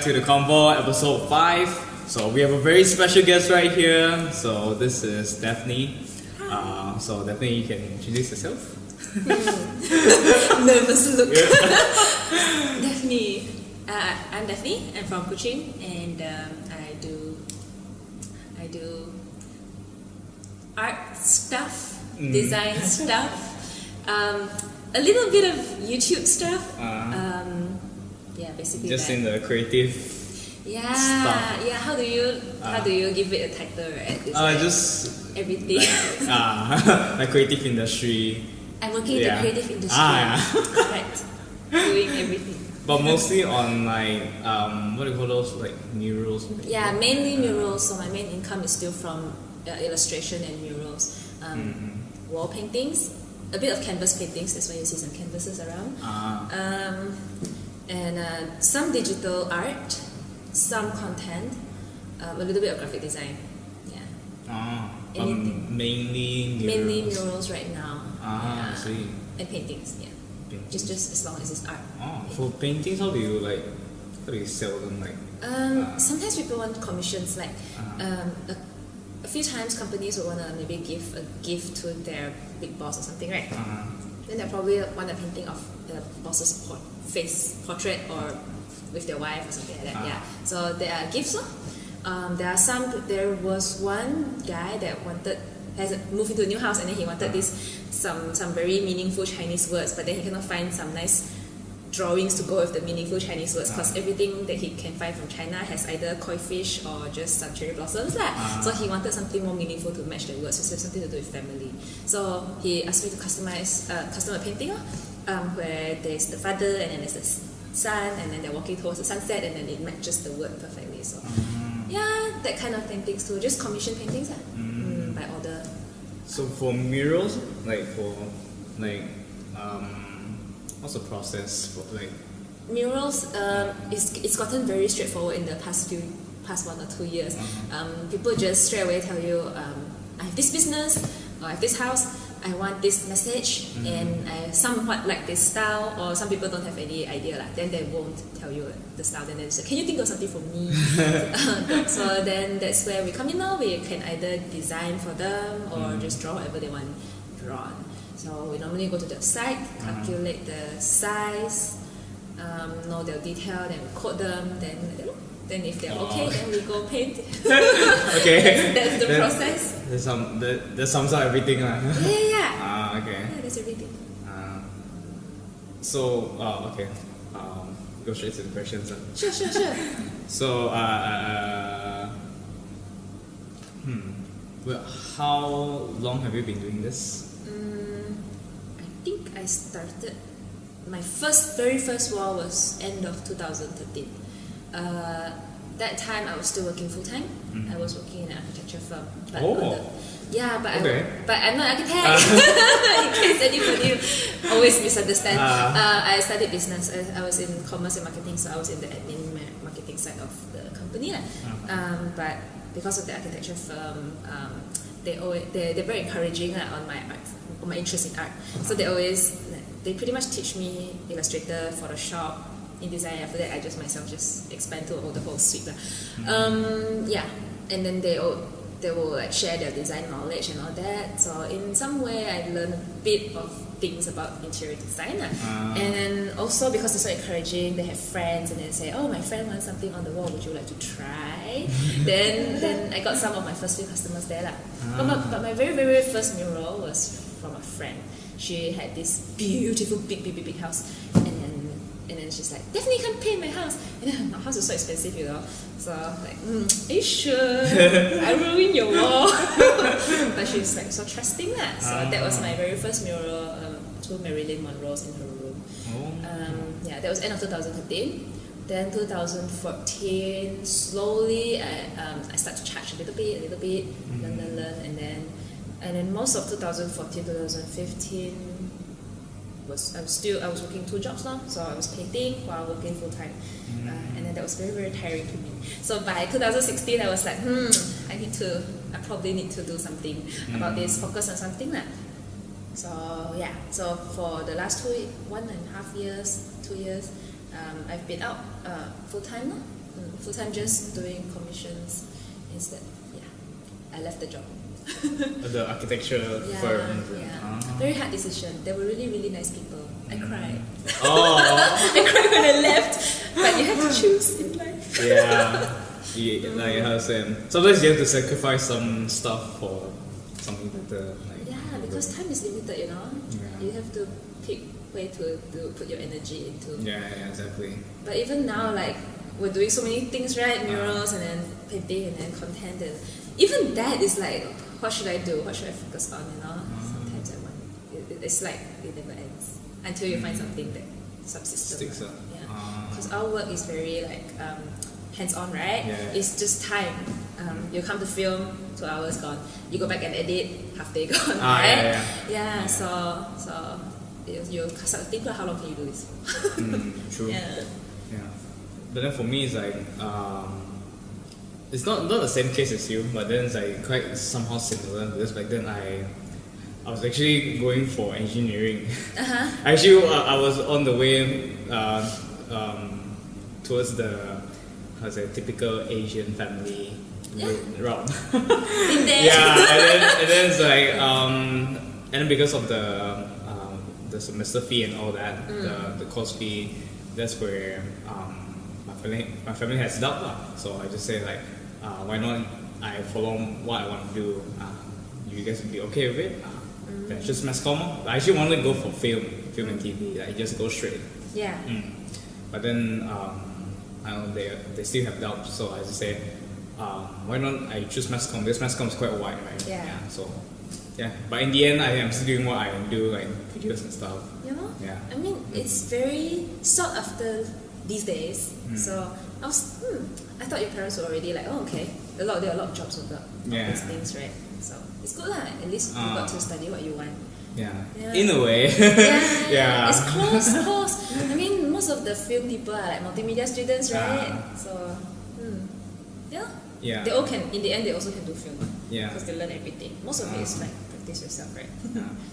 to the Convo episode 5. So we have a very special guest right here. So this is Daphne. So Daphne, you can introduce yourself. Nervous look. Daphne. I'm Daphne. I'm from Kuching, and I do art stuff, design stuff, a little bit of YouTube stuff. Yeah, basically just that. in the creative stuff. Yeah. How do you give it a title, right? It's like just everything. Like creative industry. I'm working in the creative industry. Right. Doing everything. But mostly on like what do you call those, like murals? Yeah, mainly murals. So my main income is still from illustration and murals. Wall paintings, a bit of canvas paintings. That's why you see some canvases around. And some digital art, some content, a little bit of graphic design. Yeah. Mainly murals. Mainly murals right now. I see. And paintings. Yeah. Paintings. Just as long as it's art. For paintings, how do you sell them? Like sometimes people want commissions, like a few times companies will want to maybe give a gift to their big boss or something, right? Then they probably want a painting of the boss's face portrait or with their wife or something like that. Yeah. So there are gifts. There was one guy that has moved into a new house, and then he wanted some very meaningful Chinese words, but then he cannot find some nice drawings to go with the meaningful Chinese words, because everything that he can find from China has either koi fish or just some cherry blossoms. So he wanted something more meaningful to match the words, so something to do with family. So he asked me to customize custom a painting where there's the father and then there's the son, and then they're walking towards the sunset, and then it matches the word perfectly. So yeah, that kind of paintings too, just commission paintings by order. So for murals, what's the process for like murals? It's gotten very straightforward in the past 1 or 2 years. People just straight away tell you, I have this business, or I have this house, I want this message, and I somewhat like this style, or some people don't have any idea, then they won't tell you the style, then they say, can you think of something for me? So then that's where we come in now. We can either design for them or just draw whatever they want drawn. So we normally go to the site, calculate the size, know their detail, then we code them, then if they're okay, then we go paint. Okay. That's the process. That sums up everything. Yeah. Okay. Yeah, that's everything. Okay. Go straight to the questions. Sure. So, well, how long have you been doing this? I think I started, my very first wall was end of 2013. That time I was still working full time. I was working in an architecture firm. But I'm not an architect. In case anybody always misunderstand. I studied business. I was in commerce and marketing, so I was in the admin marketing side of the company. But because of the architecture firm, they're very encouraging on my interest in art. So they pretty much teach me Illustrator, Photoshop, InDesign. After that, I just myself expand to the whole suite. And then they will share their design knowledge and all that. So in some way, I learned a bit of things about interior design. And then also because they're so encouraging, they have friends and they say, oh, my friend wants something on the wall, would you like to try? then I got some of my first few customers there. But my very, very first mural was from a friend. She had this beautiful big house, and then she's like, Daphne, come paint my house. And then my house is so expensive, So I was like, are you sure? I ruined your wall. But she's like so trusting. So that was my very first mural, 2 Marilyn Monroes in her room. That was end of 2013. Then 2014, slowly I started to charge a little bit, learn, and then most of 2014, 2015 I was working 2 jobs now, so I was painting while working full time, and then that was very, very tiring to me. So by 2016, I was like, I probably need to do something about this, focus on something. So for the last 1.5 years, 2 years, I've been out full time now. full time just doing commissions instead. Yeah, I left the job. The architecture firm. Yeah. Very hard decision. They were really, really nice people. I cried. Oh. I cried when I left. But you have to choose in life. Yeah. Like how to say, sometimes you have to sacrifice some stuff for something better. Like, yeah, because time is limited, you know. Yeah. You have to pick where to put your energy into. Yeah, exactly. But even now, like, we're doing so many things, right? Murals and then painting and then content, and even that is like, what should I do? What should I focus on? You know, sometimes I want. It's like it never ends until you find something that subsists. Sticks up. Yeah, because our work is very like hands-on, right? Yeah. It's just time. You come to film, 2 hours gone. You go back and edit, half day gone, right? Yeah. So you start to think, well, how long can you do this? True. Yeah. But then for me, it's like it's not the same case as you, but then it's like quite somehow similar because back then I was actually going for engineering. Actually, I was on the way towards the typical Asian family route. And then it's like and then because of the semester fee and all that, the course fee, that's where my family has doubt lah. So I just say like, why not I follow what I want to do? You guys would be okay with it? Then just mass comm. I actually wanted to go for film and TV. Like just go straight. Yeah. But then I know they still have doubts, so I just say, why not I choose mass comm? This mass comm is quite wide, right? Yeah. So yeah, but in the end, I am still doing what I do, like videos and stuff. You know? Yeah. I mean, it's very sought after these days. So I thought your parents were already like, oh, okay. There are a lot of jobs about these things, right? So it's good lah. At least you got to study what you want. Yeah. In a way. Yeah. It's close. I mean, most of the film people are like multimedia students, right? So, yeah. They all can. In the end, they also can do film. Yeah. Because they learn everything. Most of it is like practice yourself, right?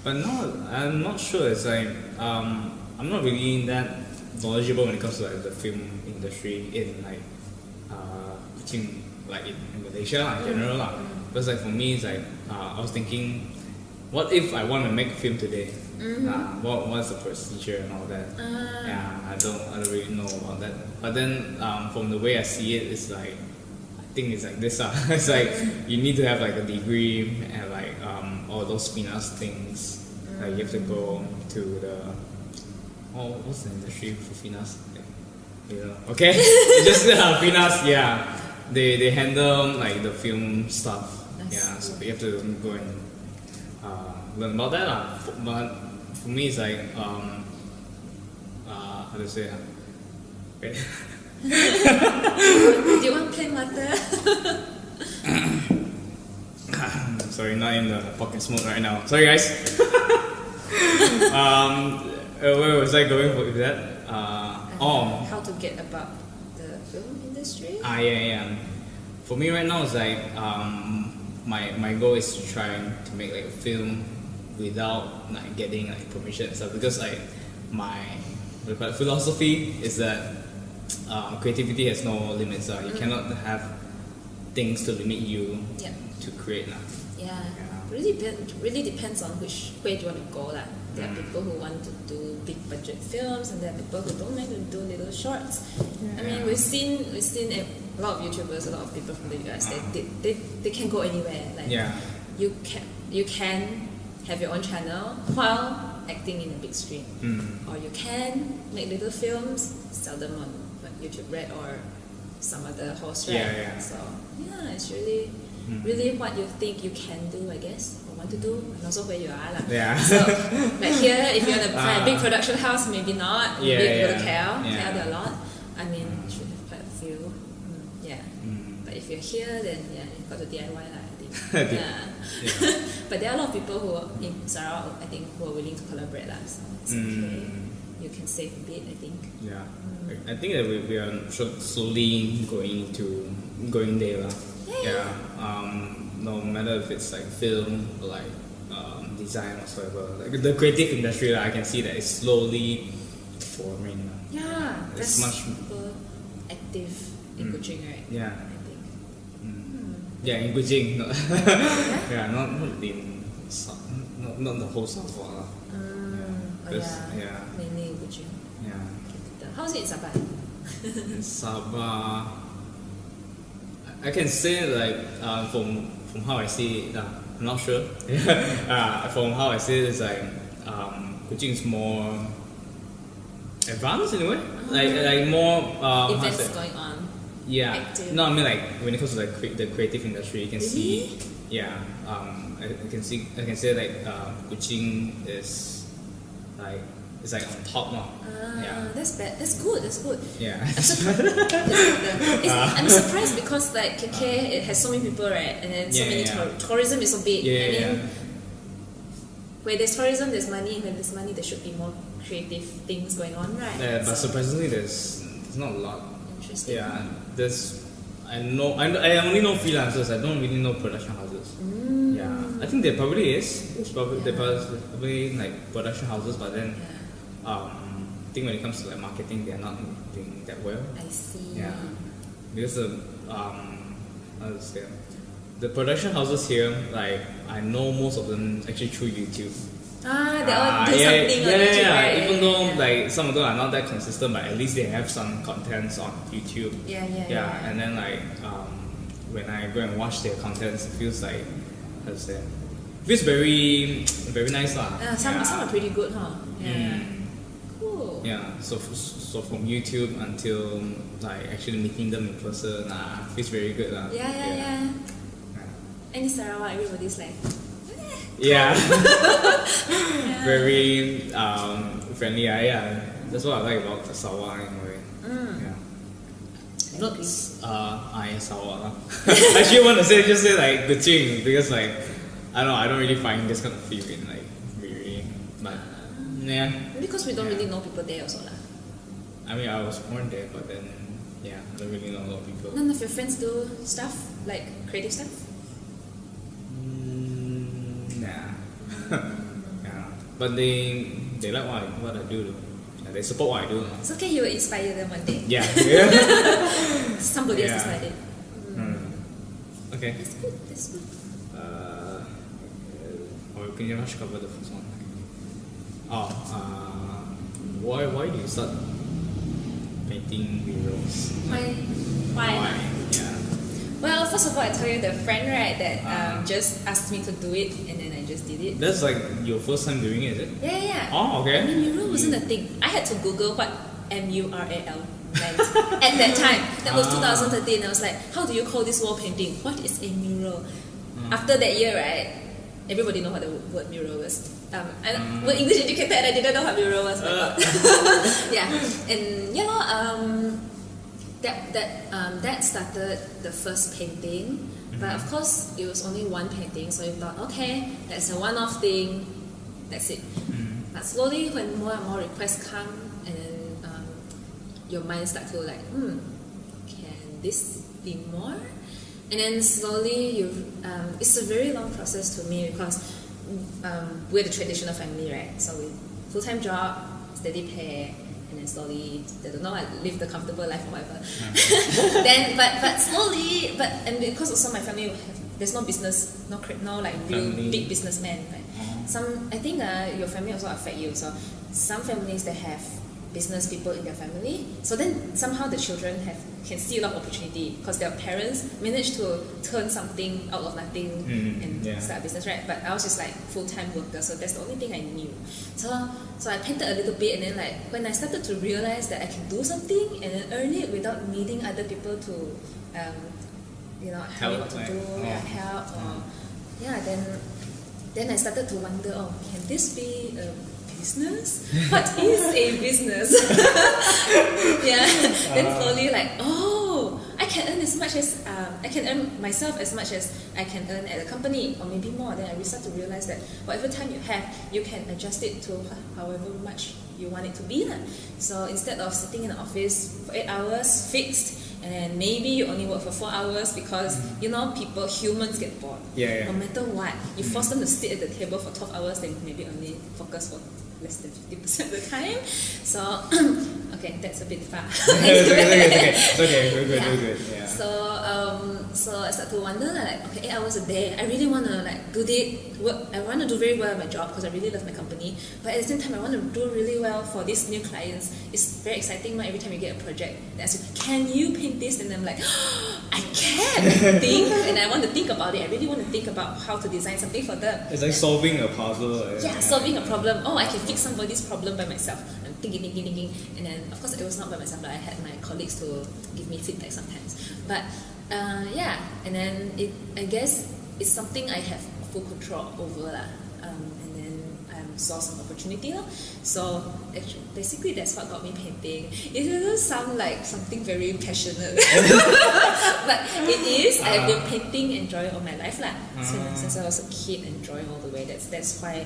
But no, I'm not sure. It's like I'm not really that knowledgeable when it comes to like the film industry in like in Malaysia in general lah. Because like for me, it's like I was thinking, what if I want to make a film today? What's the procedure and all that? I don't really know about that. But then from the way I see it, it's like I think it's like this. It's like you need to have like a degree and like all those finance things. Like you have to go to the what's the industry for finance? Okay, just finance. Yeah, they handle like the film stuff. Yeah, so you have to go and learn about that. But for me, it's like how to say? Okay. Do you want plain water? Sorry, not in the pocket smoke right now. Sorry, guys. Where was I going with that? How to get about the film industry? Yeah. For me right now, it's like my goal is to try to make like a film without like getting like permission and stuff, because like my philosophy is that creativity has no limits. You cannot have things to limit you to create. Really depends on which way you want to go. There are people who want to do big budget films, and there are people who don't like to do little shorts. I mean, we've seen a lot of YouTubers, a lot of people from the US. They can go anywhere. Like you can have your own channel while acting in a big screen, or you can make little films, sell them on YouTube Red or some other host, right? So it's really what you think you can do, I guess, or want to do, and also where you are. So, like here, if you want to find a big production house, maybe not. Maybe if you go to KL, there are a lot. I mean, you should have quite a few. But if you're here, then you've got to DIY I think. But there are a lot of people who are in Sarawak, I think, who are willing to collaborate. So it's okay. You can save a bit, I think. I think that we are slowly going there. No matter if it's like film or like design or whatever, like the creative industry, I can see that it's slowly forming. It's much super active in Kuching, right? Yeah. I think. Yeah, in Kuching. No. Yeah? Yeah, not in not the whole South. Yeah. Mainly in Kuching. Yeah. How's it in Sabah? In Sabah, I can say like from how I see it, I'm not sure. From how I see it, it's like Kuching is more advanced in a way, like more Events going on. Yeah. Active. No, I mean like when it comes to like the creative industry, you can Really? see. Yeah. I can say like Kuching is like it's like on top now. Yeah. That's good. Yeah. I'm surprised because like KK it has so many people, right? And then so many tourism is so big. Where there's tourism, there's money. When there's money, there should be more creative things going on, right? Yeah, but surprisingly, there's not a lot. Interesting. Yeah, I only know freelancers. I don't really know production houses. Yeah, I think there probably is. There probably like production houses, but then I think when it comes to like marketing, they're not doing that well. I see. Yeah, because the production houses here, like I know most of them actually through YouTube. They all do something on YouTube, right? Even though like some of them are not that consistent, but at least they have some contents on YouTube. Yeah. And then like when I go and watch their contents, it feels like feels very very nice lah. Some are pretty good, huh? Yeah. Cool. Yeah. So from YouTube until like actually meeting them in person, feels very good lah. Yeah. And in Sarawak, everybody's like. Yeah. Very friendly. Yeah. That's what I like about Sarawak in a way. Yeah. Not Sarawak. I actually want to just say like Kuching because like I don't know, I don't really find this kind of feeling like really, but yeah. Because we don't really know people there also lah. I mean, I was born there, but then I don't really know a lot of people. None of your friends do stuff like creative stuff. Yeah, but they like what I do. They support what I do. It's okay, you will inspire them one day. Yeah. Somebody else decided. Okay. That's good. Or can you rush cover the first one? Why do you start painting murals? Why? Yeah. Well, first of all, I tell you the friend, right, that just asked me to do it, and then I just did it. That's like your first time doing it, is it? Yeah. Oh, okay. I mean, mural wasn't a thing. I had to Google what MURAL meant at that time. That was 2013. I was like, how do you call this wall painting? What is a mural? After that year, right, everybody know what the word mural was. I'm English educated and I didn't know what mural was. Yeah, and that started the first painting, but of course it was only one painting, so you thought, okay, that's a one-off thing, that's it. But slowly, when more and more requests come, and then your mind starts to like, can this be more? And then slowly, it's a very long process to me because we're the traditional family, right? So we full-time job, steady pay. And then slowly, I don't know, I live the comfortable life or whatever. Then, but slowly, and because also my family, there's no business, no like real big businessmen, right? I think your family also affect you. So some families they have business people in their family. So then somehow the children can see a lot of opportunity because their parents managed to turn something out of nothing and start a business, right? But I was just like full-time worker, so that's the only thing I knew. So I painted a little bit, and then like when I started to realize that I can do something and then earn it without needing other people to tell me what to do, help, then I started to wonder, can this be a business? What is a business? Then slowly like, I can earn as much as I can earn myself as much as I can earn at a company, or maybe more. Then I start to realize that whatever time you have, you can adjust it to however much you want it to be. So instead of sitting in an office for 8 hours fixed, and maybe you only work for 4 hours because humans get bored. Yeah. No matter what, you force them to sit at the table for 12 hours, they maybe only focus for less than 50% of the time. So, okay, that's a bit far. It's okay. We're good. Yeah. So I start to wonder, like, okay, 8 hours a day. I really want to work. I want to do very well at my job because I really love my company. But at the same time, I want to do really well for these new clients. It's very exciting. Every time you get a project, they ask you, can you paint this? And I'm like, I can think, and I want to think about it. I really want to think about how to design something for them. It's like solving a puzzle. Yeah, solving a problem. Oh, I can fix somebody's problem by myself. I'm thinking. And then, of course, it was not by myself, but I had my colleagues to give me feedback sometimes. But and then I guess it's something I have full control over. And then I saw some opportunity. So actually, basically, that's what got me painting. It doesn't sound like something very passionate, but it is. I've been painting and drawing all my life. Since I was a kid and drawing all the way. That's why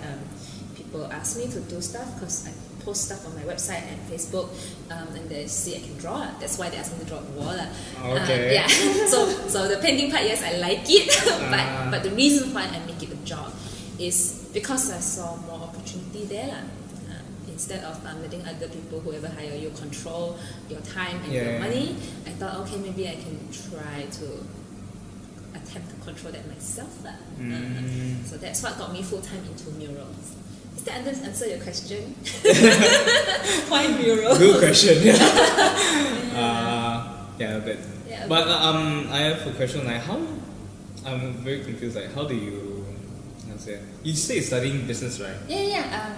people ask me to do stuff, because I post stuff on my website and Facebook, and they see I can draw. That's why they ask me to draw on the wall. Okay. So the painting part, yes, I like it, but the reason why I make it a job is because I saw more opportunity there. Instead of letting other people, whoever hire you, control your time and your money, I thought, okay, maybe I can try to attempt to control that myself. So that's what got me full-time into murals. Does that answer your question? Why murals? Good question. Good. Yeah, but I have a question. Like, how? I'm very confused. Like, how do you? You say you're studying business, right? Yeah.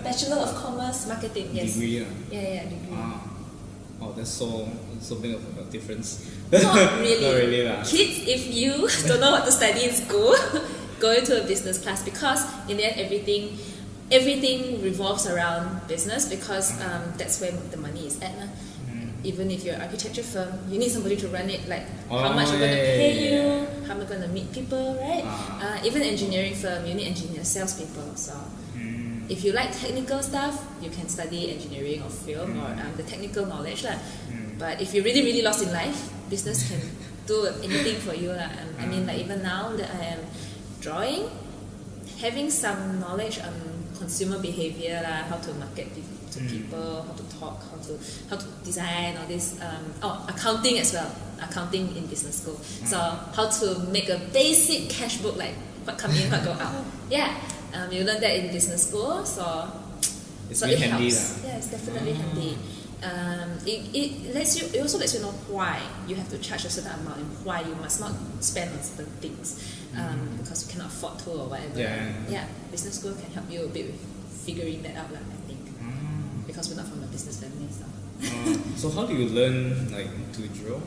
Bachelor of Commerce Marketing. Yes. Degree. Yeah, degree. Oh, that's so big of a difference. Not really. Not really. Kids, if you don't know what to study in school, go into a business class, because in the end everything revolves around business, because that's where the money is at. Even if you're an architecture firm, you need somebody to run it, like how much are going to pay you, how am I going to meet people, right? Even engineering firm, you need engineers, salespeople. So if you like technical stuff, you can study engineering or film or the technical knowledge. But if you're really, really lost in life, business can do anything for you. I mean, like even now that I am drawing, having some knowledge on consumer behavior, how to market to people, how to talk, how to design, all this. Accounting as well. Accounting in business school. So how to make a basic cash book, like what come in, what go out. You learn that in business school, so it's so really it handy. helps. Yeah, it's definitely handy. It also lets you know why you have to charge a certain amount and why you must not spend on certain things, because you cannot afford to or whatever. Business school can help you a bit with figuring that out, I think, because we're not from a business family. So how do you learn to draw?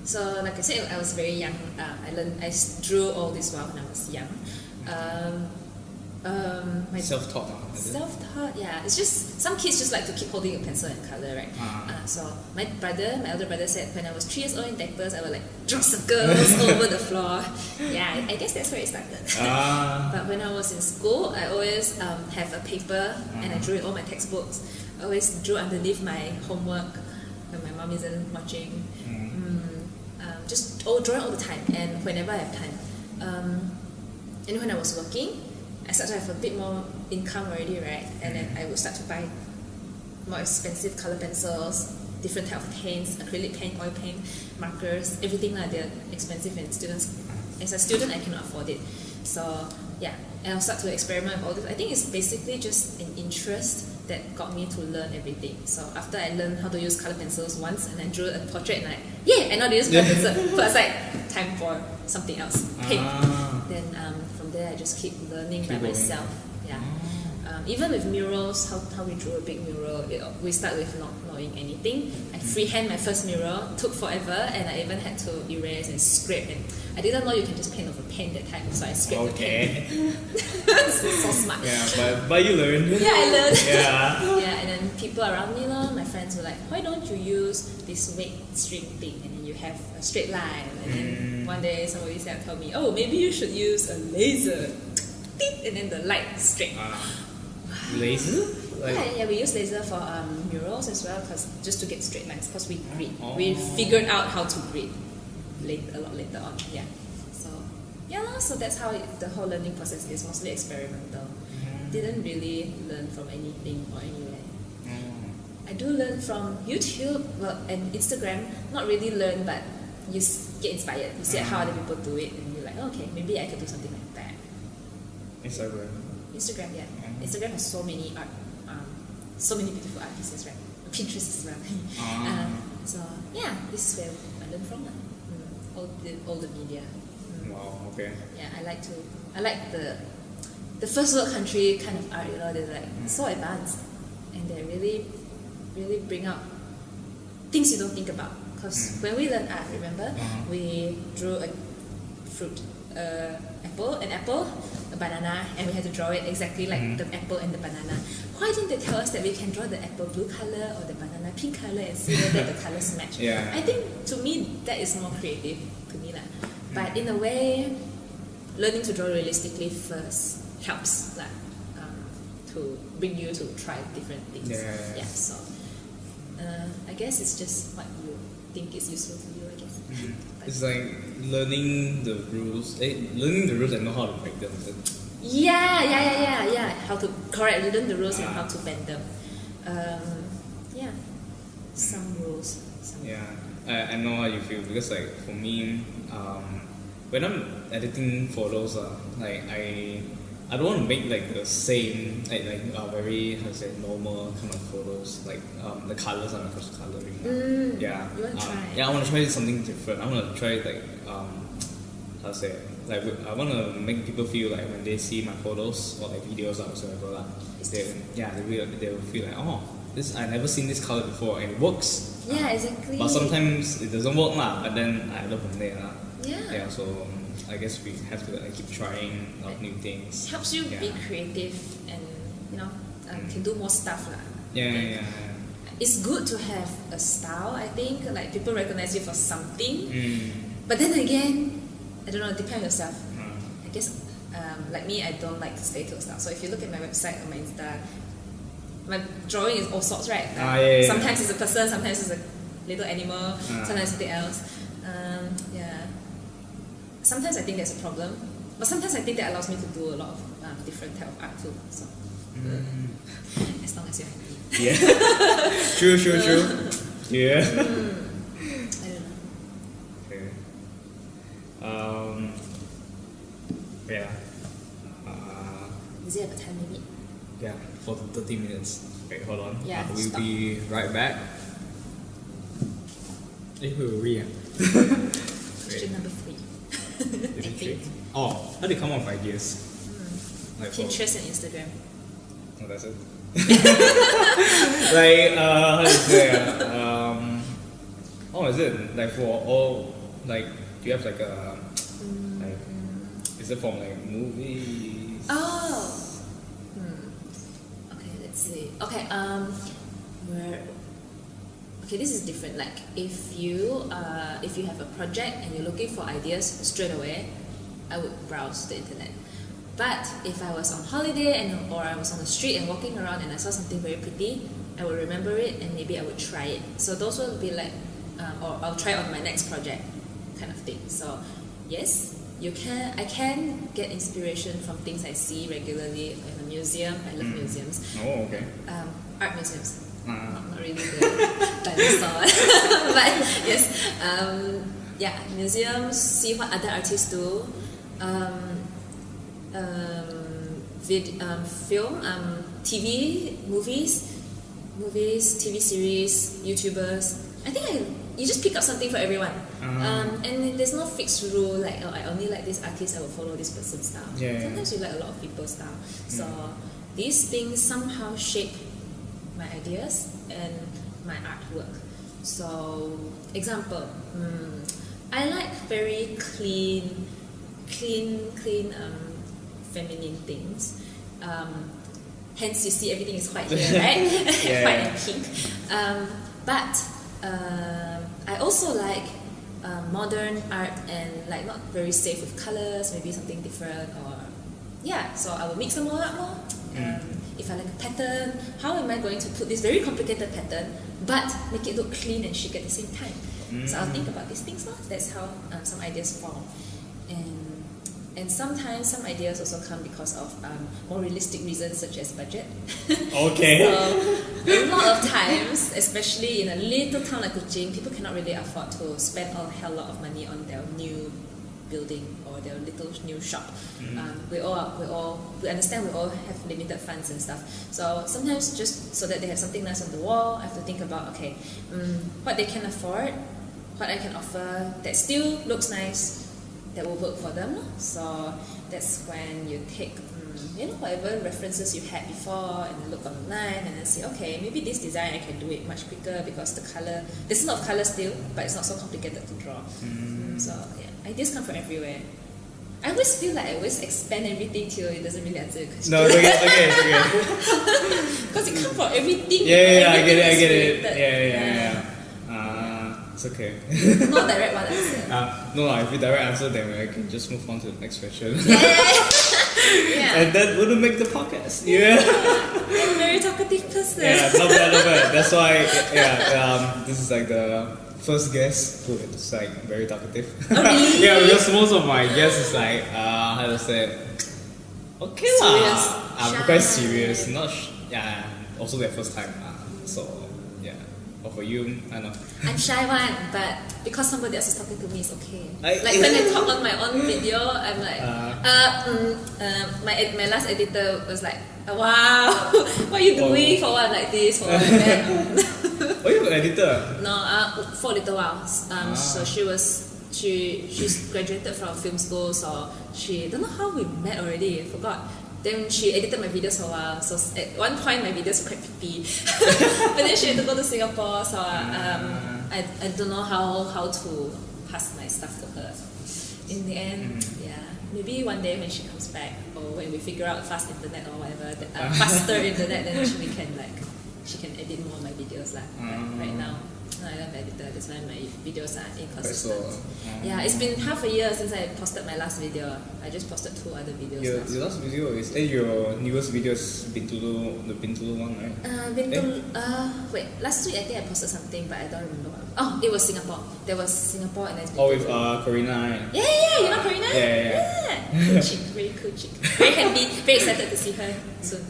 So like I said, I was very young. I drew all this while when I was young. My self-taught. Self-taught, yeah. It's just some kids just like to keep holding a pencil and color, right? So my elder brother said when I was 3 years old in diapers, I would draw circles over the floor. Yeah, I guess that's where it started. But when I was in school, I always have a paper and I drew in all my textbooks. I always drew underneath my homework when my mom isn't watching. Just drawing all the time and whenever I have time. And when I was working, I started to have a bit more income already, right? And then I would start to buy more expensive color pencils, different type of paints, acrylic paint, oil paint, markers, everything they're expensive, and as a student I cannot afford it. So and I'll start to experiment with all this. I think it's basically just an interest that got me to learn everything. So after I learned how to use color pencils once, and I drew a portrait, and I know how to use color pencil. But it's time for something else, paint. Then from there I just keep learning by myself. Even with murals, how we drew a big mural, we start with not knowing anything. I freehand my first mural, took forever, and I even had to erase and scrape, and I didn't know you can just paint over pen that time, so I scraped the pen. So smart. But you learned. I learned. Yeah, and then people around me, my friends were like, why don't you use this weight string thing, and then you have a straight line. And then one day somebody tell me, oh, maybe you should use a laser. And then the light straight. Laser? Yeah, we use laser for murals as well, just to get straight lines, because we grid. We figured out how to grid a lot later on. Yeah. So that's how the whole learning process is, mostly experimental. Didn't really learn from anything or anywhere. I do learn from YouTube, and Instagram. Not really learn, but you get inspired. You see how other people do it, and you're like, okay, maybe I could do something like that. Instagram, yeah. Instagram has so many so many beautiful art pieces, right? Pinterest as well. So yeah, this is where I learn from. All the media. Wow. Okay. Yeah, I like the first world country kind of art. They're like so advanced, and they really bring out things you don't think about. Because when we learn art, remember, we drew a fruit, an apple, a banana, and we had to draw it exactly like the apple and the banana. Why didn't they tell us that we can draw the apple blue color or the banana pink color and see whether the colors match? Yeah. I think to me that is more creative to me. But in a way, learning to draw realistically first helps to bring you to try different things. Yeah. So I guess it's just what you think is useful to you, I guess. It's like learning the rules and know how to break them. Yeah. How to learn the rules and how to bend them. Some rules. Yeah, I know how you feel, because like for me, when I'm editing photos, I don't want to make like the same very normal kind of photos, like the colors are just coloring. You want to try? Yeah, I want to try something different. I want to try I want to make people feel like when they see my photos or like videos or whatever, they will feel like, oh, I never seen this color before, and it works. Yeah, exactly. But sometimes it doesn't work but then I learn from there. Yeah. So I guess we have to keep trying out new things. It helps you be creative and can do more stuff. Yeah. It's good to have a style, I think. Like, people recognize you for something. But then again, I don't know, depend on yourself. I guess, like me, I don't like to stay to a style. So if you look at my website or my Insta, my drawing is all sorts, right? Sometimes it's a person, sometimes it's a little animal, sometimes something else. Sometimes I think there's a problem, but sometimes I think that allows me to do a lot of different type of art too. So, as long as you're happy. Yeah. True. Yeah. I don't know. Okay. Yeah. Does it have a time limit? Yeah, for 30 minutes. Wait, hold on. Yeah, we'll be right back. Where were we? Question number 3. I think. Oh, how do you come up with ideas? Like Pinterest and Instagram. Oh, that's it. How do you say? Is it like for all? Like, do you have like a is it from like movies? Okay, let's see. Okay, this is different. Like, if you have a project and you're looking for ideas straight away, I would browse the internet. But if I was on holiday or I was on the street and walking around and I saw something very pretty, I would remember it and maybe I would try it. So those will be like, or I'll try on my next project, kind of thing. So yes, I can get inspiration from things I see regularly in a museum. I love museums. Oh, okay. Art museums. Not really the dinosaur, but yes, museums, see what other artists do, film, TV, movies, TV series, YouTubers. I think you just pick up something for everyone, and there's no fixed rule like, I only like this artist, I will follow this person's style. Sometimes you like a lot of people's style, so these things somehow shape my ideas and my artwork. So, example, I like very clean, feminine things. Hence, you see everything is white here, right? White and pink. But I also like modern art and like not very safe with colors, maybe something different, or so I will mix them all up more. if I like a pattern, how am I going to put this very complicated pattern but make it look clean and chic at the same time? So I'll think about these things. That's how some ideas form. And sometimes some ideas also come because of more realistic reasons such as budget. Okay. So a lot of times, especially in a little town like Kuching, people cannot really afford to spend a hell lot of money on their new building or their little new shop. We understand we all have limited funds and stuff. So sometimes just so that they have something nice on the wall, I have to think about what they can afford, what I can offer that still looks nice, that will work for them. So that's when you take whatever references you had before and then look online and then say, okay, maybe this design I can do it much quicker because the color, there's a lot of color still, but it's not so complicated to draw. So yeah, ideas come from everywhere. I always feel like I always expand everything till it doesn't really answer the question. No, it's okay. Because it comes from everything. Yeah, I get it. Yeah. It's okay. Not direct one answer. No, if you direct answer, then I can just move on to the next question. Yeah. And that wouldn't make the podcast. Yeah. I'm a very talkative person. Yeah, not bad. That's why, this is like the first guest who is like very talkative. Oh, really? Yeah, because most of my guests is like, how to say, okay lah. I'm quite serious. Also their first time. So, yeah. But for you, I know. I'm shy one, but because somebody else is talking to me, it's okay. Like when when I talk on my own video, I'm like, my last editor was like, wow, what are you doing for one like this, for one like that? Oh, you have an editor? No, for a little while. So she's graduated from film school, so she don't know how we met already. I forgot. Then she edited my videos for a while. So at one point my videos were quite picky. But then she had to go to Singapore, so I don't know how to pass my stuff to her. In the end, maybe one day when she comes back, or when we figure out fast internet or whatever, faster internet, then she can edit more of my videos right now. I don't have an editor, that's why my videos are inconsistent. Yeah, it's been half a year since I posted my last video. I just posted 2 other videos. Your last video is your newest video is the Bintulu one, right? Wait, last week I think I posted something, but I don't remember what. Oh, it was Singapore. There was Singapore and then with Karina, right? Yeah, you know Karina? Yeah. Cool chick, very cool chick. Very happy, very excited to see her soon.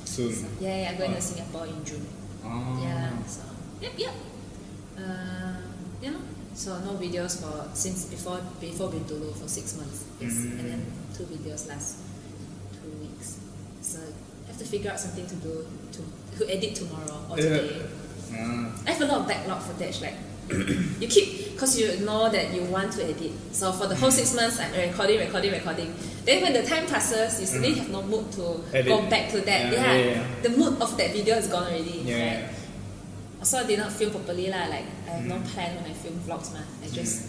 Soon? So, I'm going to Singapore in June. Yeah, so, yep. So no videos since before Bintulu for 6 months. And then 2 videos last 2 weeks. So I have to figure out something to do to edit tomorrow or today. I have a lot of backlog footage. Like you keep, because you know that you want to edit. So for the whole 6 months, I'm recording. Then when the time passes, you suddenly have no mood to go back to that. The mood of that video is gone already. Right? Also, I did not film properly lah. Like I have no plan when I film vlogs, I just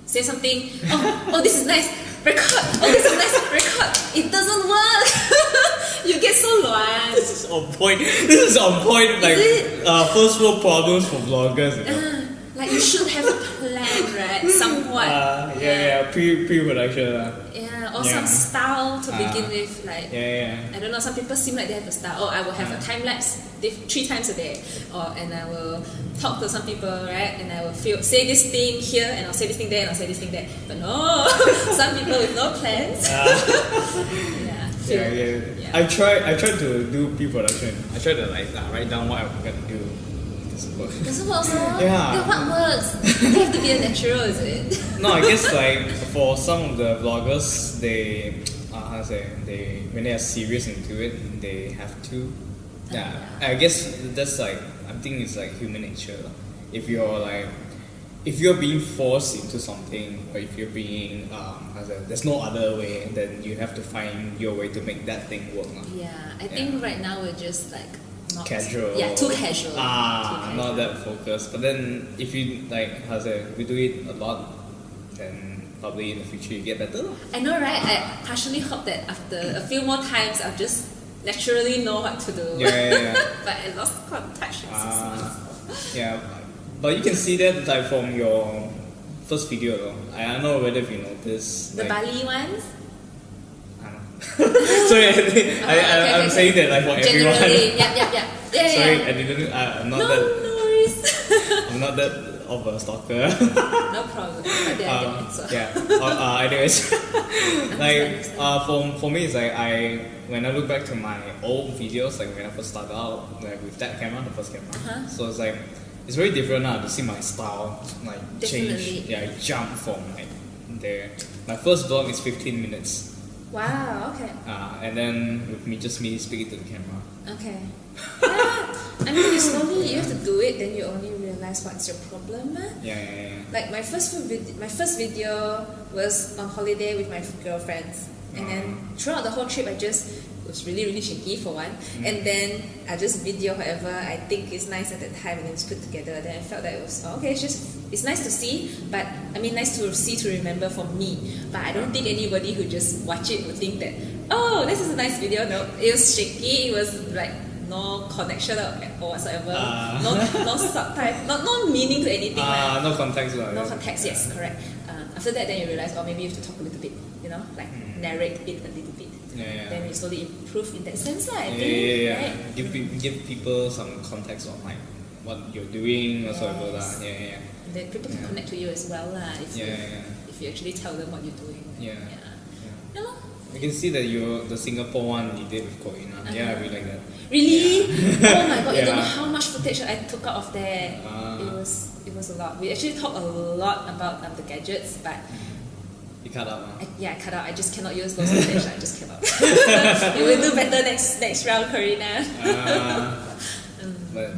say something. Oh, this is nice. Record. Oh, this is nice. Record. It doesn't work. You get so luan. This is on point. Like first world problems for vloggers. Like you should have a plan, right? Somewhat. Pre-production. Or some style to begin with. Like I don't know. Some people seem like they have a style. I will have a time lapse 3 times a day, and I will talk to some people, right? And I will say this thing here, and I'll say this thing there, and I'll say this thing there. But no, some people with no plans. I tried to do pre-production. I tried to write down what I'm gonna do. Doesn't work also? Then what works? You have to be a natural, is it? No, I guess for some of the vloggers, they when they are serious into it, they have to. I guess that's I think it's human nature. If you're being forced into something, or if you're being there's no other way, then you have to find your way to make that thing work. I think right now we're just not casual. Too casual. Not that focused. But then if you we do it a lot, then probably in the future you get better. I know, right? I partially hope that after a few more times I'll just naturally know what to do. But I lost touch in 6 months. But you can see that from your first video though. I don't know whether if you noticed the Bali ones. Sorry, I'm saying that like for everyone. Generally, yeah. Sorry, I didn't. I'm not that. No worries. I'm not that of a stalker. No problem. But they are different, so. Yeah. Anyways, like for me, it's like when I look back to my old videos, like when I first started out, like with that camera, the first camera. So it's like it's very different now to see my style like change. Yeah, jump from like there. My first vlog is 15 minutes. Wow. Okay. And then with me speaking to the camera. Okay. Yeah. I mean, you have to do it, then you only realize what's your problem. Yeah. Like my first video was on holiday with my girlfriends, and then throughout the whole trip, it was really shaky for one, and then I just video whatever I think is nice at that time, and then just put together. Then I felt that it was okay. It's nice to see, but I mean nice to see to remember for me. But I don't think anybody who just watch it would think that this is a nice video. No, it was shaky. It was like no connection or whatsoever. No subtype. No meaning to anything. No context. No context. Yes, correct. After that, then you realize, maybe you have to talk a little bit. Like narrate it a little bit. Then you slowly improve in that sense, I think. Right? Give people some context on like what you're doing or whatsoever. And then people can connect to you as well, if you actually tell them what you're doing. Yeah. Yeah. I can see that the Singapore one you did with Corina. Yeah, I really like that. Really? Oh my god! You don't know how much footage I took out of there. It was a lot. We actually talked a lot about the gadgets, but. You cut out, I cut out. I just cannot use those footage. I just cannot. You will do better next round, Corina. But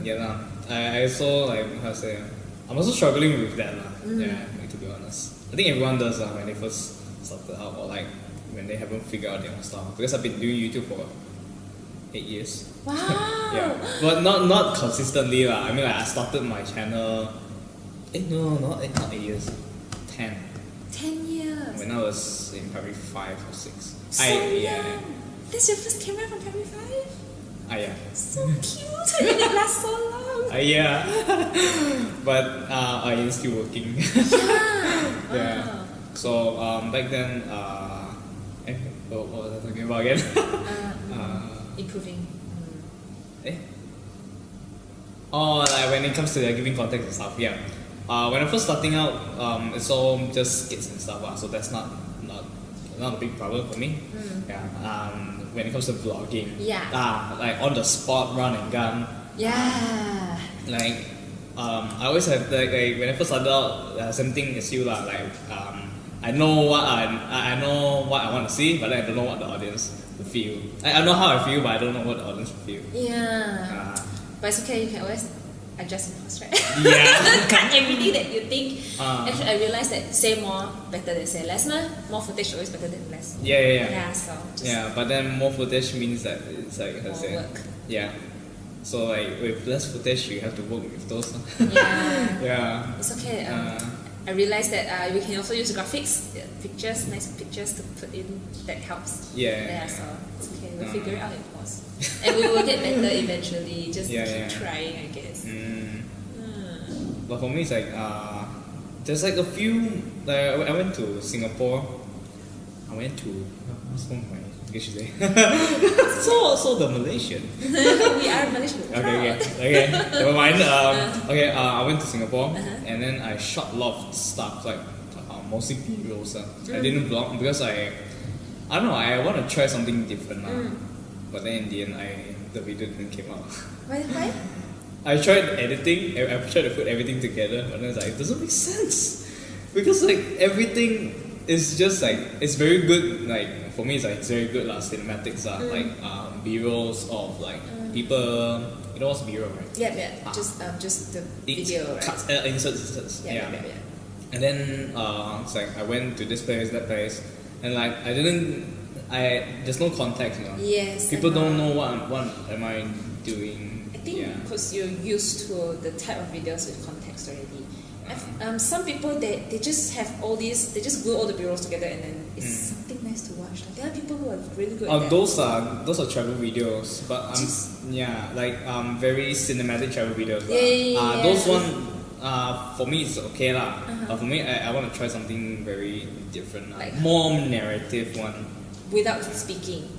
I also like how to say. I'm also struggling with that to be honest. I think everyone does when they first started out, or like when they haven't figured out their own style. Because I've been doing YouTube for 8 years. Wow. But not consistently I mean, like I started my channel. Not 8 years. 10. 10 years. When I was in primary 5 or 6. So young. That's your first camera from primary 5? Yeah. So cute. How did it last so long? Yeah. But I am still working. Yeah. Wow. So back then, what was I talking about again? Improving. Like when it comes to giving context and stuff, yeah. When I first starting out, it's all just skits and stuff, so that's not a big problem for me. Yeah. When it comes to vlogging, like on the spot, run and gun. Yeah. Like I always have like when I first started out, same thing as you like I know what I want to see, but I don't know what the audience will feel. I know how I feel, but I don't know what the audience will feel. Yeah. But it's okay. You can always adjust in post, right? Yeah. Cut everything that you think. Actually, I realized that say more better than say less. More footage always better than less. Yeah. So but then more footage means that it's like how to say. Work. Yeah. So like with less footage, you have to work with those. Yeah. It's okay. I realized that we can also use graphics, pictures, nice pictures to put in. That helps. Yeah. So it's okay. We'll figure it out in post, and we will get better eventually. Just keep trying, I guess. But for me, it's like there's like a few. Like I went to Singapore. What's my English today? so the Malaysian. We are Malaysian. Okay. Never mind. I went to Singapore and then I shot a lot of stuff like mostly B-rolls. I didn't vlog because I don't know. I want to try something different but then in the end, the video didn't come out. Why? I tried editing. I tried to put everything together, but then it's like it doesn't make sense because like everything is just like it's very good. Like for me, it's very good cinematics like B-rolls of like people. You know what's B-roll, right? Yeah. Just the video, right? Cuts, inserts. Yeah. And then it's like I went to this place, that place, and like there's no context, Yes. People don't know what am I doing. I think because you're used to the type of videos with context already. Some people they just have all these, they just glue all the B-rolls together and then it's something nice to watch. Like, there are people who are really good at that. Those are travel videos, but very cinematic travel videos. Those one for me it's okay for me I want to try something very different, like more narrative one. without speaking.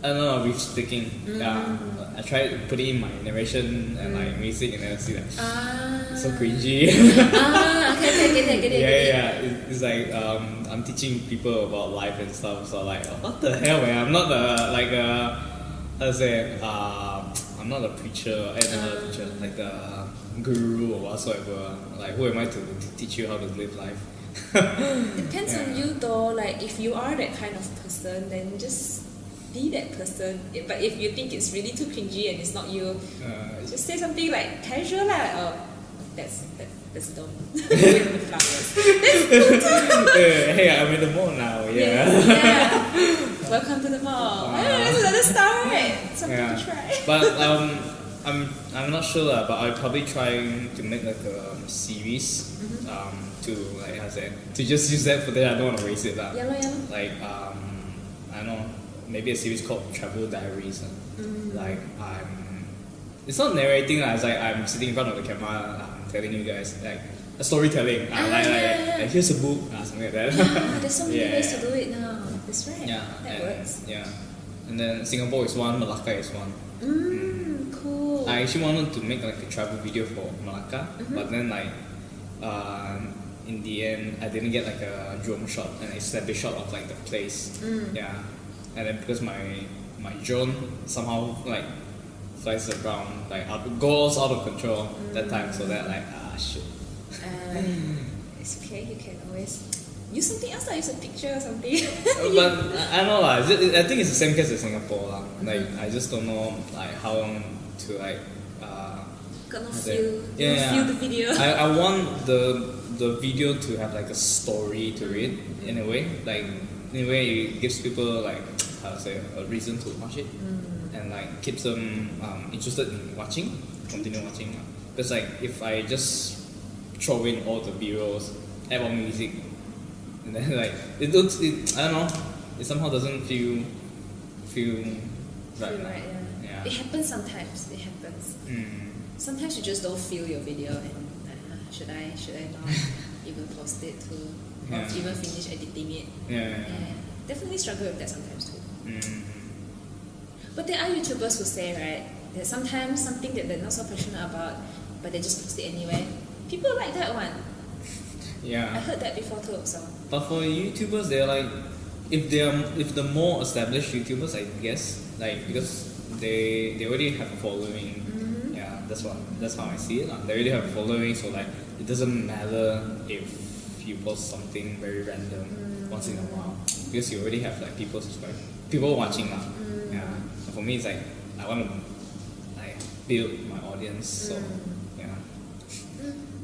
I don't know, with speaking. Yeah, I tried putting in my narration and like music, and then I see that so cringy. Okay, get it. Yeah. It's like I'm teaching people about life and stuff. So like, what the hell, man? I'm not the like how to say I'm not a preacher, like the guru or whatsoever. Like, who am I to teach you how to live life? Depends on you though. Like, if you are that kind of person, then just be that person. But if you think it's really too cringy and it's not you, just say something like casual like, oh, that's dumb. With the flowers. That's cool too. Hey, I'm in the mall now. Yeah. Welcome to the mall. That's another start. Something to try. But I'm not sure but I'll probably try to make like a series. To like how to say, to just use that footage. I don't want to waste it lah. Yeah. Like I don't know, maybe a series called Travel Diaries. Like it's not narrating it's like I'm sitting in front of the camera, telling you guys like a storytelling. Like here's a book, something like that. There's so many ways to do it now. That's right. That works. Yeah, and then Singapore is one, Malacca is one. Cool. I actually wanted to make like a travel video for Malacca, but then like in the end I didn't get like a drone shot, and it's like a shot of like the place. Yeah, and then because my drone somehow like flies around, like goes out of control that time, so that like shit. It's okay, you can always use something else, use a picture or something. But I don't know I think it's the same case as Singapore like I just don't know like how to like gonna feel the video. I want the video to have like a story to it in a way, like in a way it gives people like how to say a reason to watch it, and like keeps them interested in continue watching. Because like if I just throw in all the B-rolls, add more music, and then like I don't know, it somehow doesn't feel right. Yeah. It happens sometimes. Sometimes you just don't feel your video and should I not even post it or even finish editing it. Yeah. Definitely struggle with that sometimes too. But there are YouTubers who say, right, that sometimes something that they're not so passionate about, but they just post it anyway. People like that one. Yeah. I heard that before too. So. But for YouTubers, they're like, if the more established YouTubers, I guess, like because they already have a following. Yeah, that's how I see it. They already have a following, so like it doesn't matter if you post something very random once in a while, because you already have like people watching now. Yeah. So for me, it's like I want to like build my audience. So yeah.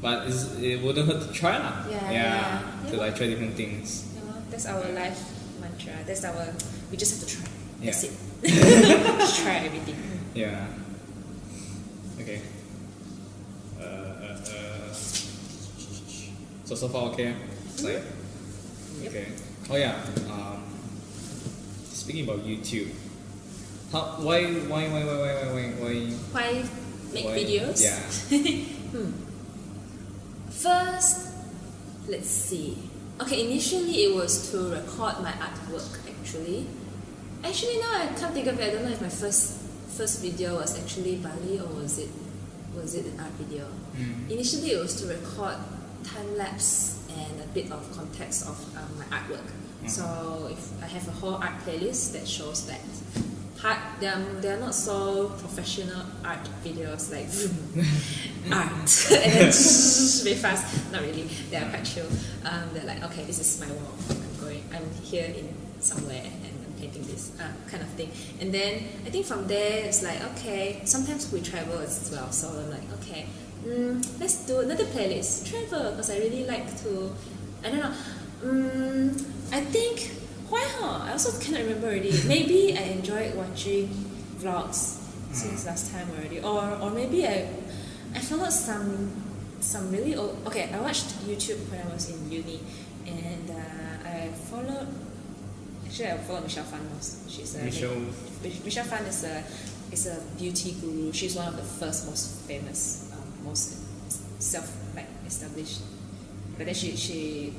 But it wouldn't hurt to try lah. Yeah. To like try different things. That's our life mantra. We just have to try. That's it. Just try everything. Yeah. Okay. So far okay. It's like okay. Oh yeah. Speaking about YouTube, why make videos? Yeah. First, let's see. Okay, initially it was to record my artwork. Actually now I can't think of it. I don't know if my first video was actually Bali or was it an art video. Initially it was to record time lapse and a bit of context of my artwork. So if I have a whole art playlist that shows that they are not so professional art videos like art and then very fast. Not really. They are quite chill. They're like, okay, this is my wall. I'm here in somewhere and I'm painting this kind of thing. And then I think from there it's like, okay, sometimes we travel as well. So I'm like, okay, let's do another playlist, travel, because I really like to, I don't know, I think, I also cannot remember already. Maybe I enjoyed watching vlogs since last time already, or maybe I followed some really old, okay, I watched YouTube when I was in uni, and I followed Michelle Fan most. Michelle Fan is a beauty guru. She's one of the first most famous, most established. But then she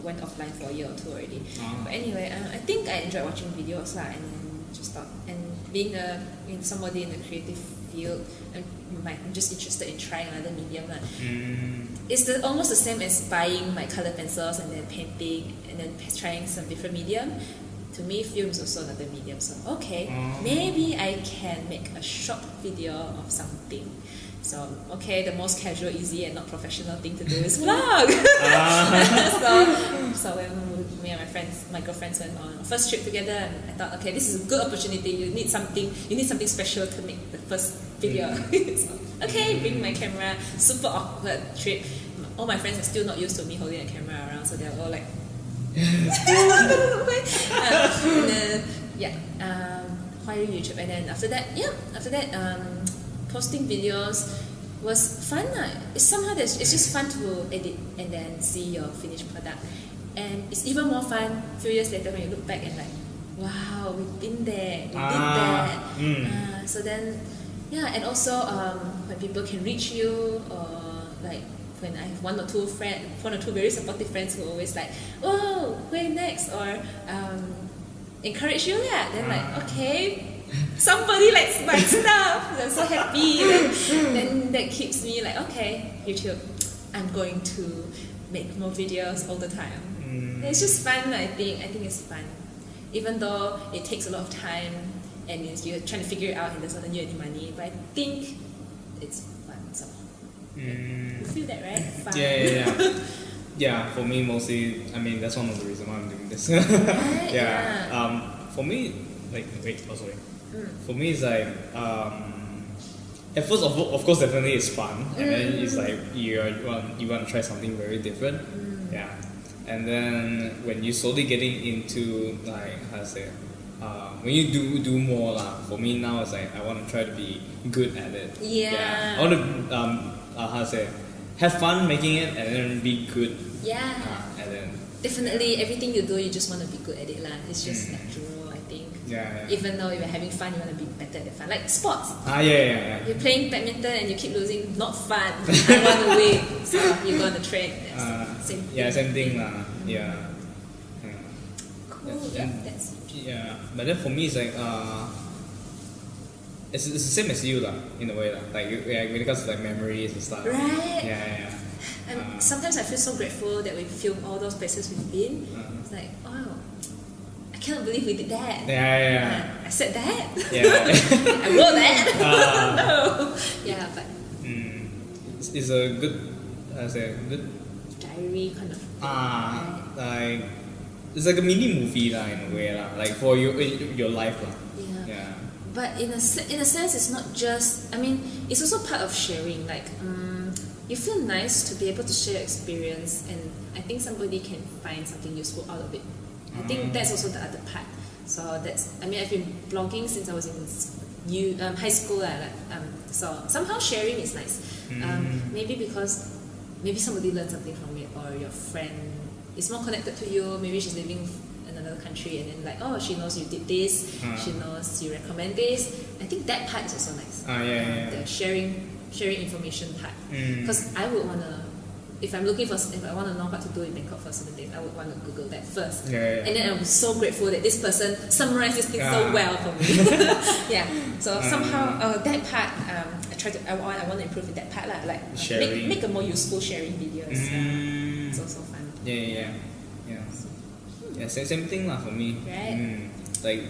went offline for a year or two already. But anyway, I think I enjoyed watching videos lah, and then just thought, and being somebody in the creative field, I'm just interested in trying another medium lah. It's almost the same as buying my color pencils and then painting and then trying some different medium. To me, film is also another medium. So maybe I can make a short video of something. So the most casual, easy, and not professional thing to do is vlog. So when me and my girlfriends went on our first trip together, and I thought, this is a good opportunity. You need something special to make the first video. So, bring my camera. Super awkward trip. All my friends are still not used to me holding a camera around, so they're all like. And then Feiyu YouTube, and then after that, posting videos was fun. It's somehow it's just fun to edit and then see your finished product, and it's even more fun a few years later when you look back and like, wow, we've been there, we did that. So then, and also when people can reach you, or like when I have one or two very supportive friends who always like, oh, where next, or encourage you, then like, somebody likes my stuff. I'm so happy. Then that keeps me like, YouTube, I'm going to make more videos all the time. It's just fun. I think it's fun, even though it takes a lot of time and you're trying to figure it out and doesn't earn you any money. But I think it's fun. So you feel that, right? Fun. Yeah, for me mostly, I mean, that's one of the reasons why I'm doing this. Right? For me, for me, it's like, at first, of course, definitely it's fun, and then it's like you want to try something very different, and then when you slowly getting into like when you do more for me now it's like I want to try to be good at it. I want to have fun making it and then be good. And then definitely everything you do, you just want to be good at it lah. It's just natural, I think. Even though you're having fun, you want to be better at the fun. Like sports. You're playing badminton and you keep losing, not fun. I want to win, so you're going to train. Same thing. Same thing lah. Cool. But then for me it's like it's the same as you lah, in a way lah. Like when it comes to like memories and stuff. Right. And sometimes I feel so grateful that we filmed all those places we've been. It's like, oh, I cannot believe we did that. I said that. I wrote that. No. But it's a good, good diary kind of thing, like it's like a mini movie lah, in a way lah, like for your life lah. But in a sense, it's not just. I mean, it's also part of sharing. Like, you feel nice to be able to share your experience, and I think somebody can find something useful out of it. I think that's also the other part. So that's. I mean, I've been blogging since I was in high school. So somehow sharing is nice. Maybe because somebody learned something from it, or your friend is more connected to you. Maybe she's living in another country, and then like, oh, she knows you did this. She knows you recommend this. I think that part is also nice. The sharing information part. Because I would wanna, if I want to know what to do in Bangkok for certain days, I would want to Google that first. And then I'm so grateful that this person summarized this thing so well for me. So somehow that part, I want to improve in that part lah. Like make a more useful sharing videos. It's also fun. Same thing lah for me. Right. Like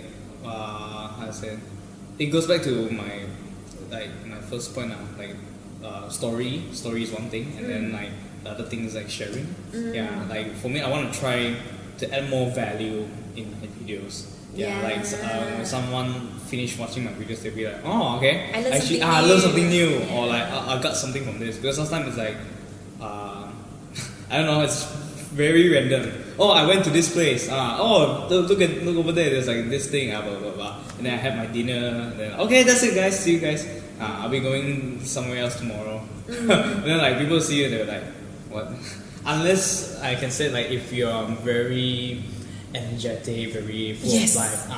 how to say, it goes back to my first point now. Like story is one thing, and then like the other thing is like sharing. Like for me, I want to try to add more value in videos. Like when someone finish watching my videos, they'll be like, oh, okay, I learned something new, or like I got something from this. Because sometimes it's like I don't know, it's very random. Oh, I went to this place. Look over there. There's like this thing. Blah blah blah. And then I had my dinner. And then okay, that's it, guys. See you guys. I'll be going somewhere else tomorrow. And then like people see you, they're like, what? Unless I can say like if you're very energetic, very full of life,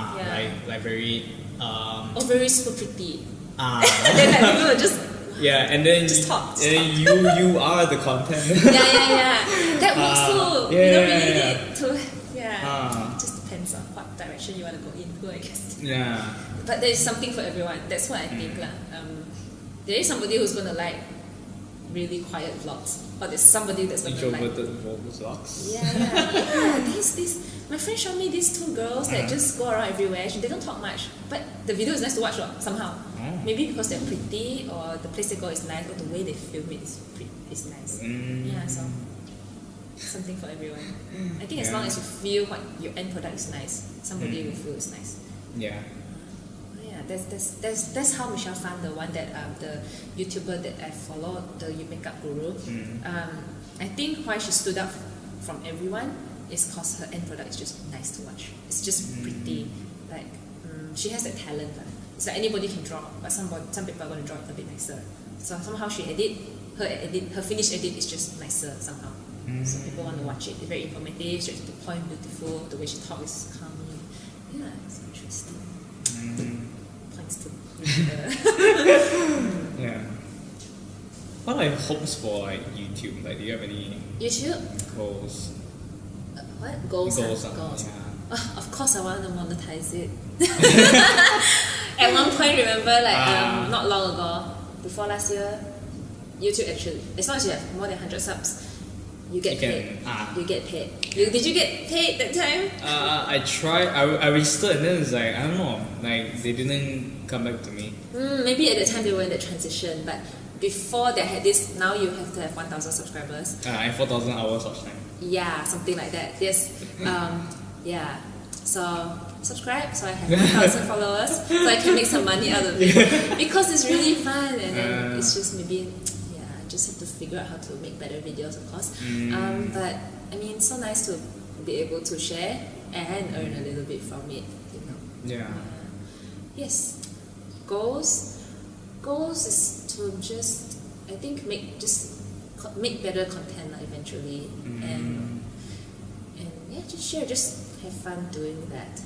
like very very super pretty. Then like people are just, Yeah, and then Just talk. you are the content. Yeah. That works too. Yeah, you don't yeah, really yeah. need to. Yeah. Just depends on what direction you want to go into, I guess. Yeah. But there's something for everyone. That's what I think. There is somebody who's going to like really quiet vlogs. Or there's somebody that's going to like... Introverted vlogs. Yeah. My friend showed me these two girls that just go around everywhere. They don't talk much. But the video is nice to watch somehow. Maybe because they're pretty, or the place they go is nice, or the way they film it is nice. Yeah, so... something for everyone. I think as long as you feel what your end product is nice, somebody will feel it's nice. Yeah. That's how Michelle found the one that the YouTuber that I followed, the makeup guru. I think why she stood out from everyone is because her end product is just nice to watch. It's just pretty. Like she has that talent. It's like anybody can draw, but some people are going to draw it a bit nicer. So somehow she her finished edit is just nicer somehow. So people want to watch it. It's very informative, straight to the point, beautiful. The way she talks is calming. Yeah, it's interesting. Points to Yeah. What are your hopes for like YouTube? Like, do you have any YouTube goals? What goals? Goals. Yeah. Of course, I want to monetize it. At one point, remember, like not long ago, before last year, YouTube actually, as long as you have more than 100 subs, you get paid. You get paid. Did you get paid that time? I tried. I registered and then it's like, I don't know, like they didn't come back to me. Maybe at the time they were in the transition, but before they had this, now you have to have 1,000 subscribers. And 4,000 hours of time. Yeah, something like that. Yes. Yeah. So subscribe so I have 1,000 followers so I can make some money out of it. Because it's really fun, and then it's just maybe just have to figure out how to make better videos, of course. But I mean, it's so nice to be able to share and earn a little bit from it, you know. Yeah. Yes. Goals is to just, I think, make better content eventually, and yeah, just share, just have fun doing that.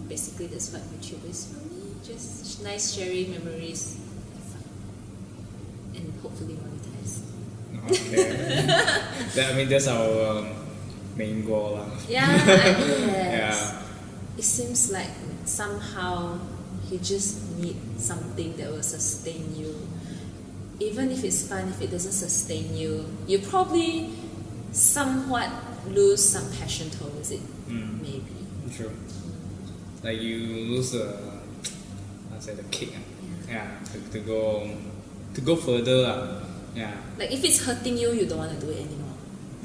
Basically, that's what YouTube is for me. Just nice sharing memories, have fun, and hopefully monetize. Okay. I mean, that's our main goal. Yeah, Yeah. It seems like somehow you just need something that will sustain you. Even if it's fun, if it doesn't sustain you, you probably somewhat lose some passion towards it. Maybe. True. Like you lose the kick. Yeah. To go further. Yeah. Like if it's hurting you, you don't want to do it anymore,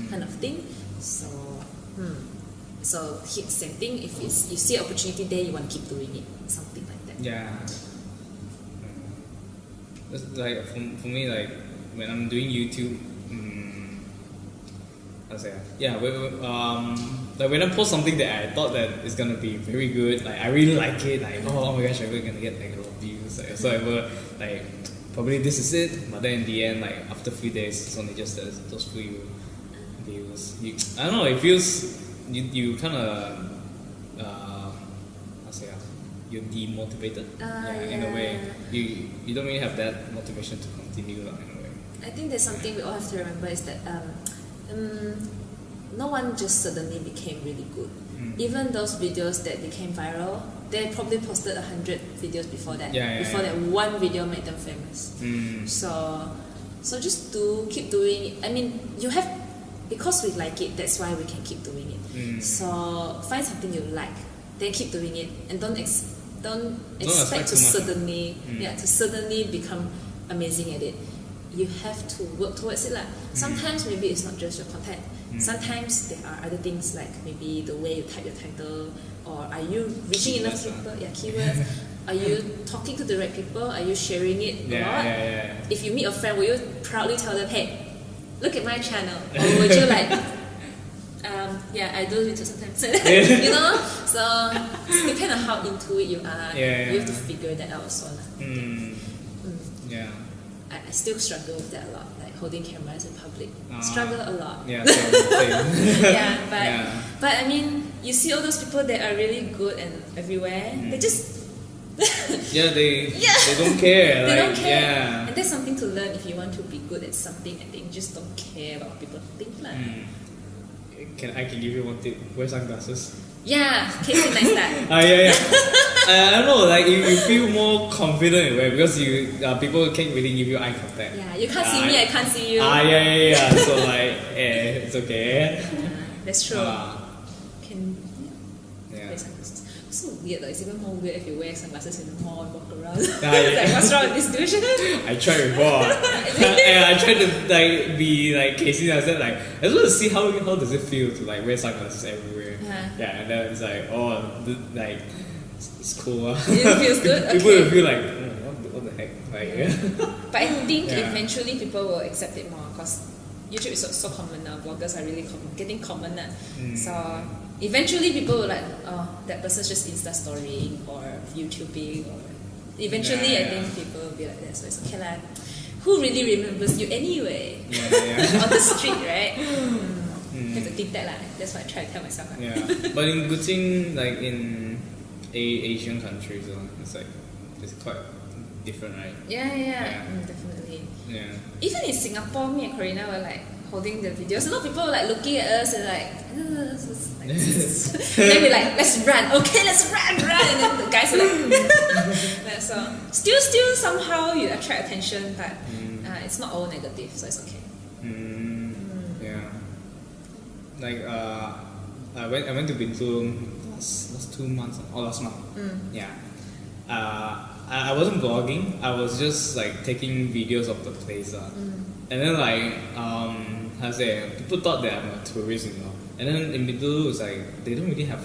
kind of thing. So, same thing. If you see an opportunity there, you want to keep doing it, something like that. Yeah. It's like for me, like when I'm doing YouTube, like when I post something that I thought that is gonna be very good, like I really like it, like oh my gosh, I'm gonna get like a lot of views, like, so ever like probably this is it, but then in the end, like after a few days, it's only just those few views. I don't know, it feels you kind of you're demotivated. In a way, you don't really have that motivation to continue in a way. I think there's something we all have to remember is that no one just suddenly became really good. Even those videos that became viral, they probably posted 100 videos before that. Before that one video made them famous. So just keep doing it. I mean, you have, because we like it, that's why we can keep doing it. So find something you like, then keep doing it, and don't expect to suddenly become amazing at it. You have to work towards it. Sometimes maybe it's not just your content. Sometimes there are other things, like maybe the way you type your title, or are you reaching enough people? Keywords. Are you talking to the right people? Are you sharing it a lot? If you meet a friend, will you proudly tell them, hey, look at my channel? Or would you like, I do it sometimes. You know? So it depends on how into it you are. You have to figure that out also. I still struggle with that a lot, like holding cameras in public. Struggle a lot. Same. But I mean, you see all those people that are really good and everywhere. They Yeah, they don't care. They like, don't care. Yeah. And that's something to learn if you want to be good at something. I think just don't care about what people think. I can give you one tip. Wear sunglasses. Yeah, Casey nice that. Yeah. I don't know, like you feel more confident in wear because people can't really give you eye contact. Yeah, you can't see me, I can't see you. Yeah. So like, it's okay. That's true. Can Yeah. wear sunglasses. So weird though. It's even more weird if you wear sunglasses in the mall and walk around. Yeah. It's like, what's wrong with this dude? I tried before. And I tried to like be like Casey. I said like I just want to see how does it feel to like wear sunglasses everywhere. Yeah, and then it's like like it's cool. It feels good. Okay. People will feel like what the heck, like. But I think eventually people will accept it more because YouTube is so common now. Vloggers are really getting common now. So eventually people will like, oh, that person's just Insta storying or YouTubing, or eventually I think people will be like that. So it's okay lah. Who really remembers you anyway? Yeah. On the street, right? You have to think that lah. That's what I try to tell myself. Yeah, but in Kuching, like in Asian countries, it's quite different, right? Yeah. Definitely. Yeah. Even in Singapore, me and Corina were like holding the videos. A lot of people were like looking at us and like, and then we're like, let's run. Okay, let's run. And then the guys are like, so still somehow you attract attention, but it's not all negative, so it's okay. Yeah. Like I went to Bintulu last 2 months or last month. Yeah. I wasn't vlogging. I was just like taking videos of the place. And then like how to say, people thought that I'm a tourist, And then in Bintulu, it's like they don't really have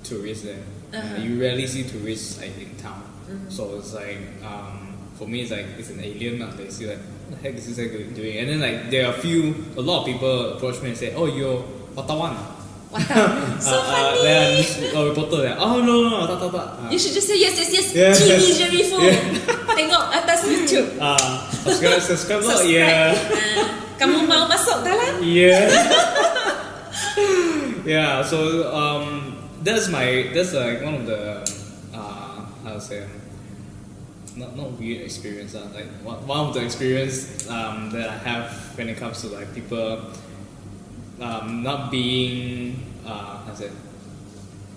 tourists there. You rarely see tourists like in town. So it's like for me it's like it's an alien. They see like what the heck is this guy doing? And then like there are a lot of people approach me and say, oh, you're Wattawan. So funny. Then reporter there, oh no, tak. You should just say yes. Chini Jerifu. Tengok atas YouTube. Subscribe lah. Yeah. Kamu mau masuk dalam? Yeah. Yeah. So that's like one of the how to say, not weird experience, like one of the experience that I have when it comes to like people not being how to say,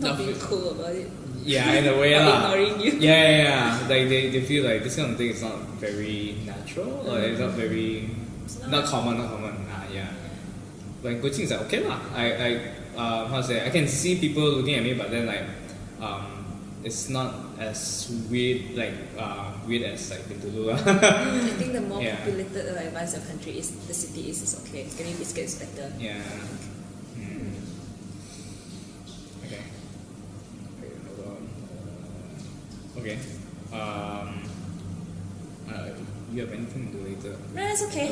not being cool about it. Yeah, in a way lah. Ignoring you. Yeah. Like they feel like this kind of thing is not very natural, or it's not very not common. Yeah. But in Kuching, it's like okay lah. I how to say, I can see people looking at me, but then like it's not as weird as like Bintulu. I think the more populated or advanced your country is, the city is okay. It gets better. Yeah. Okay. Hold on. Okay. You have anything to do later? No, it's okay.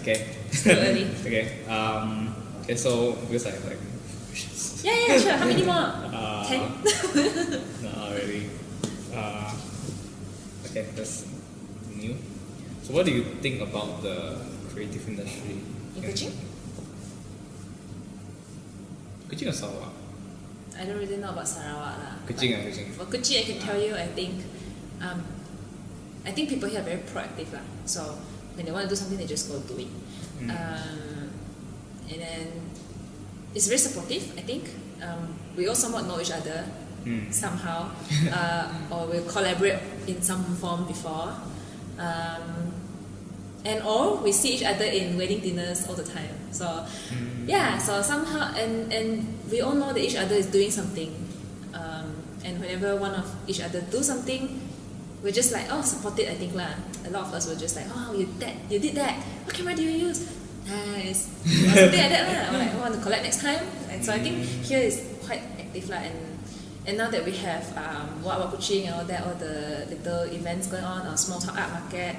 Okay. It's too early. Okay. Okay. So because I have like. Yeah, sure. How many more? 10? Not really. Okay, that's new. So what do you think about the creative industry in Kuching? Kuching or Sarawak? I don't really know about Sarawak lah. Kuching. For Kuching, I can tell you, I think people here are very proactive lah. So when they want to do something, they just go do it. And then it's very supportive, I think. We all somewhat know each other somehow, or we collaborate in some form before. And we see each other in wedding dinners all the time. So so somehow, and we all know that each other is doing something. And whenever one of each other do something, we're just like, oh, support it, I think lah. A lot of us were just like, oh, you did that. What camera do you use? Nice. Or something like that lah. Or like, I want to collect next time. And so I think here is quite active lah. And now that we have What Kuching and all that, all the little events going on, our small talk art market,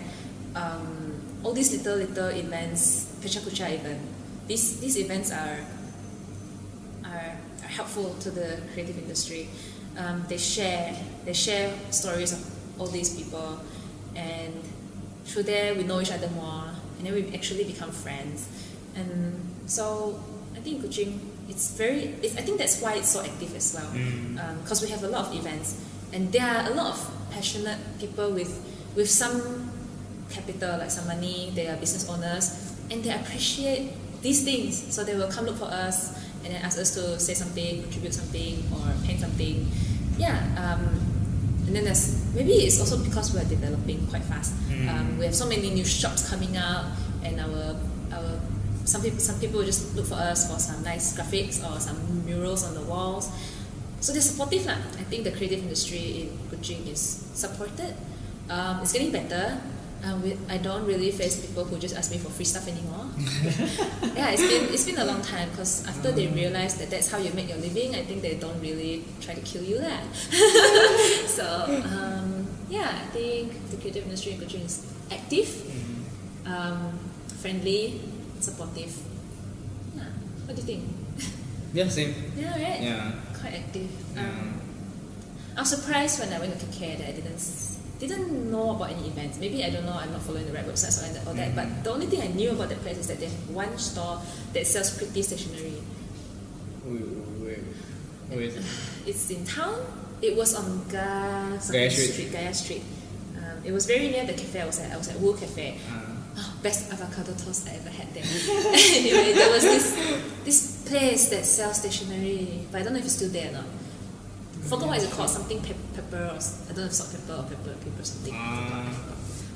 all these little events, Pecha Kucha even, these events are helpful to the creative industry. They share stories of all these people, and through there we know each other more, and then we actually become friends. And so I think Kuching, I think that's why it's so active as well, because we have a lot of events, And there are a lot of passionate people with some capital, like some money. They are business owners, and they appreciate these things. So they will come look for us and then ask us to say something, contribute something, or paint something. Yeah. And then maybe it's also because we are developing quite fast. We have so many new shops coming out, and some people just look for us for some nice graphics or some murals on the walls. So they're supportive lah. I think the creative industry in Kuching is supported. It's getting better. I don't really face people who just ask me for free stuff anymore. Yeah, it's been a long time, because after they realize that that's how you make your living, I think they don't really try to kill you there. So yeah, I think the creative industry in Kuching is active, friendly, supportive. Yeah. What do you think? Yeah, same. Yeah, right? Yeah. Quite active. I was surprised when I went to KK that I didn't know about any events. Maybe I don't know, I'm not following the right websites or that, but the only thing I knew about that place is that they have one store that sells pretty stationery. Where is it? It's in town. It was on Gaya Street. It was very near the cafe I was at Wu Cafe. Best avocado toast I ever had there. Anyway, there was this place that sells stationery, but I don't know if it's still there or not. Forgot what it's called, something pepper, or I don't know if it's salt pepper or pepper or something.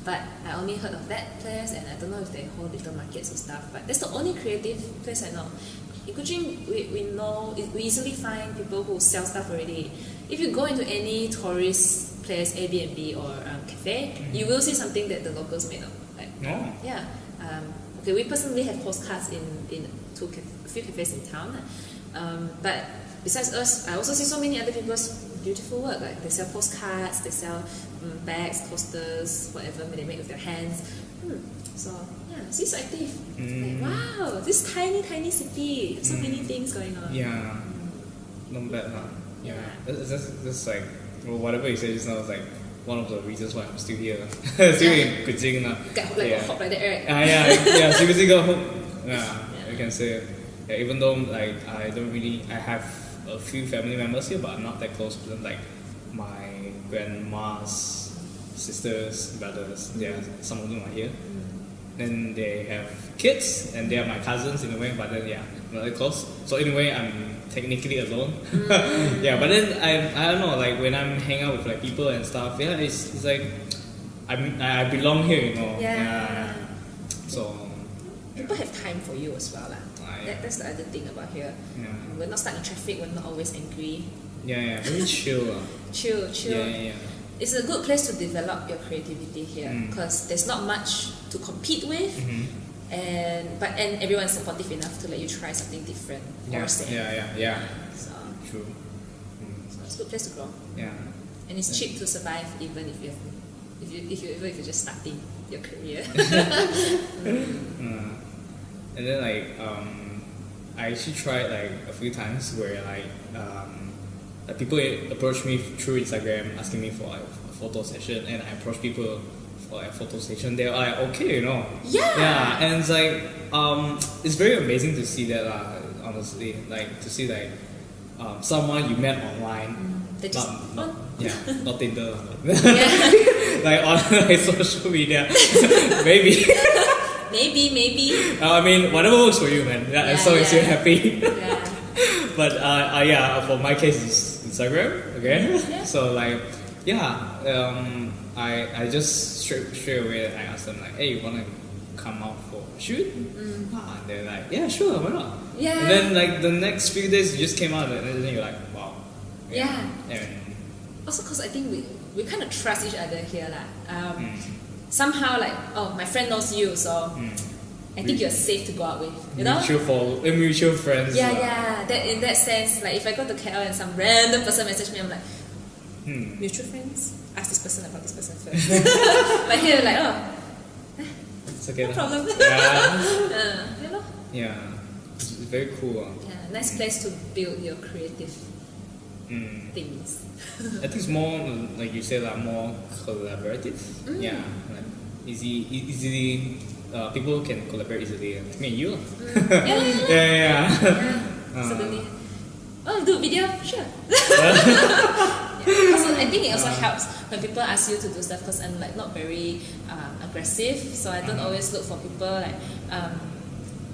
But I only heard of that place, and I don't know if they hold little markets or stuff. But that's the only creative place I know. In Kuching, we easily find people who sell stuff already. If you go into any tourist place, Airbnb or cafe, you will see something that the locals made up. Yeah. Okay, we personally have postcards in a few cafes in town. But besides us, I also see so many other people's beautiful work. Like they sell postcards, they sell bags, coasters, whatever they make with their hands. So yeah, it's so active. Like, wow, this tiny city, so many things going on. Yeah, not bad, huh? Yeah, that's like, well, whatever you said just now is like one of the reasons why I'm still here, still in Kuching now. Got like a hop like that, right? Yeah, seriously got hope. Yeah, I can say. Yeah, even though like I have a few family members here, but I'm not that close to them. Like my grandma's sisters, brothers, some of them are here. Then they have kids, and they are my cousins in a way. But then not that close. So in a way, I'm technically alone. Yeah, but then I don't know. Like when I'm hanging out with like people and stuff, it's like I belong here, you know. Yeah. So people have time for you as well, lah. That's the other thing about here. We're not stuck in traffic. We're not always angry. Very chill. Chill. Yeah. It's a good place to develop your creativity here, because there's not much to compete with, and everyone's supportive enough to let you try something different or same. Yeah. So true. So it's a good place to grow. Yeah. And it's cheap to survive, even if you're just starting your career. And then like I actually tried like a few times where like people approach me through Instagram asking me for like a photo session, and I approach people for like a photo session. They're like, okay, you know. Yeah. And it's like it's very amazing to see that honestly, like to see like someone you met online. Not Tinder. Like on like social media. Maybe. I mean, whatever works for you, man. As long as you're happy. But for my case, it's Instagram again. So like, I just straight away I asked them like, hey, you wanna come out for a shoot? And they're like, yeah, sure, why not? Yeah. And then like the next few days, you just came out, and then you're like, wow. Yeah. Also, because I think we kind of trust each other here, lah. Somehow, like, my friend knows you, so I think you're safe to go out with, you know? Mutual friends. Yeah. That in that sense, like, if I go to KL and some random person message me, I'm like, mutual friends? Ask this person about this person first. But here, like, it's okay. No problem. You know? Yeah, it's very cool. Nice place to build your creative things. I think it's more, like you said, like more collaborative. Yeah, like easily. People can collaborate easily. Like me and you. Yeah. Suddenly, do video, sure. Also, I think it also helps when people ask you to do stuff, because I'm like not very aggressive, so I don't always look for people like,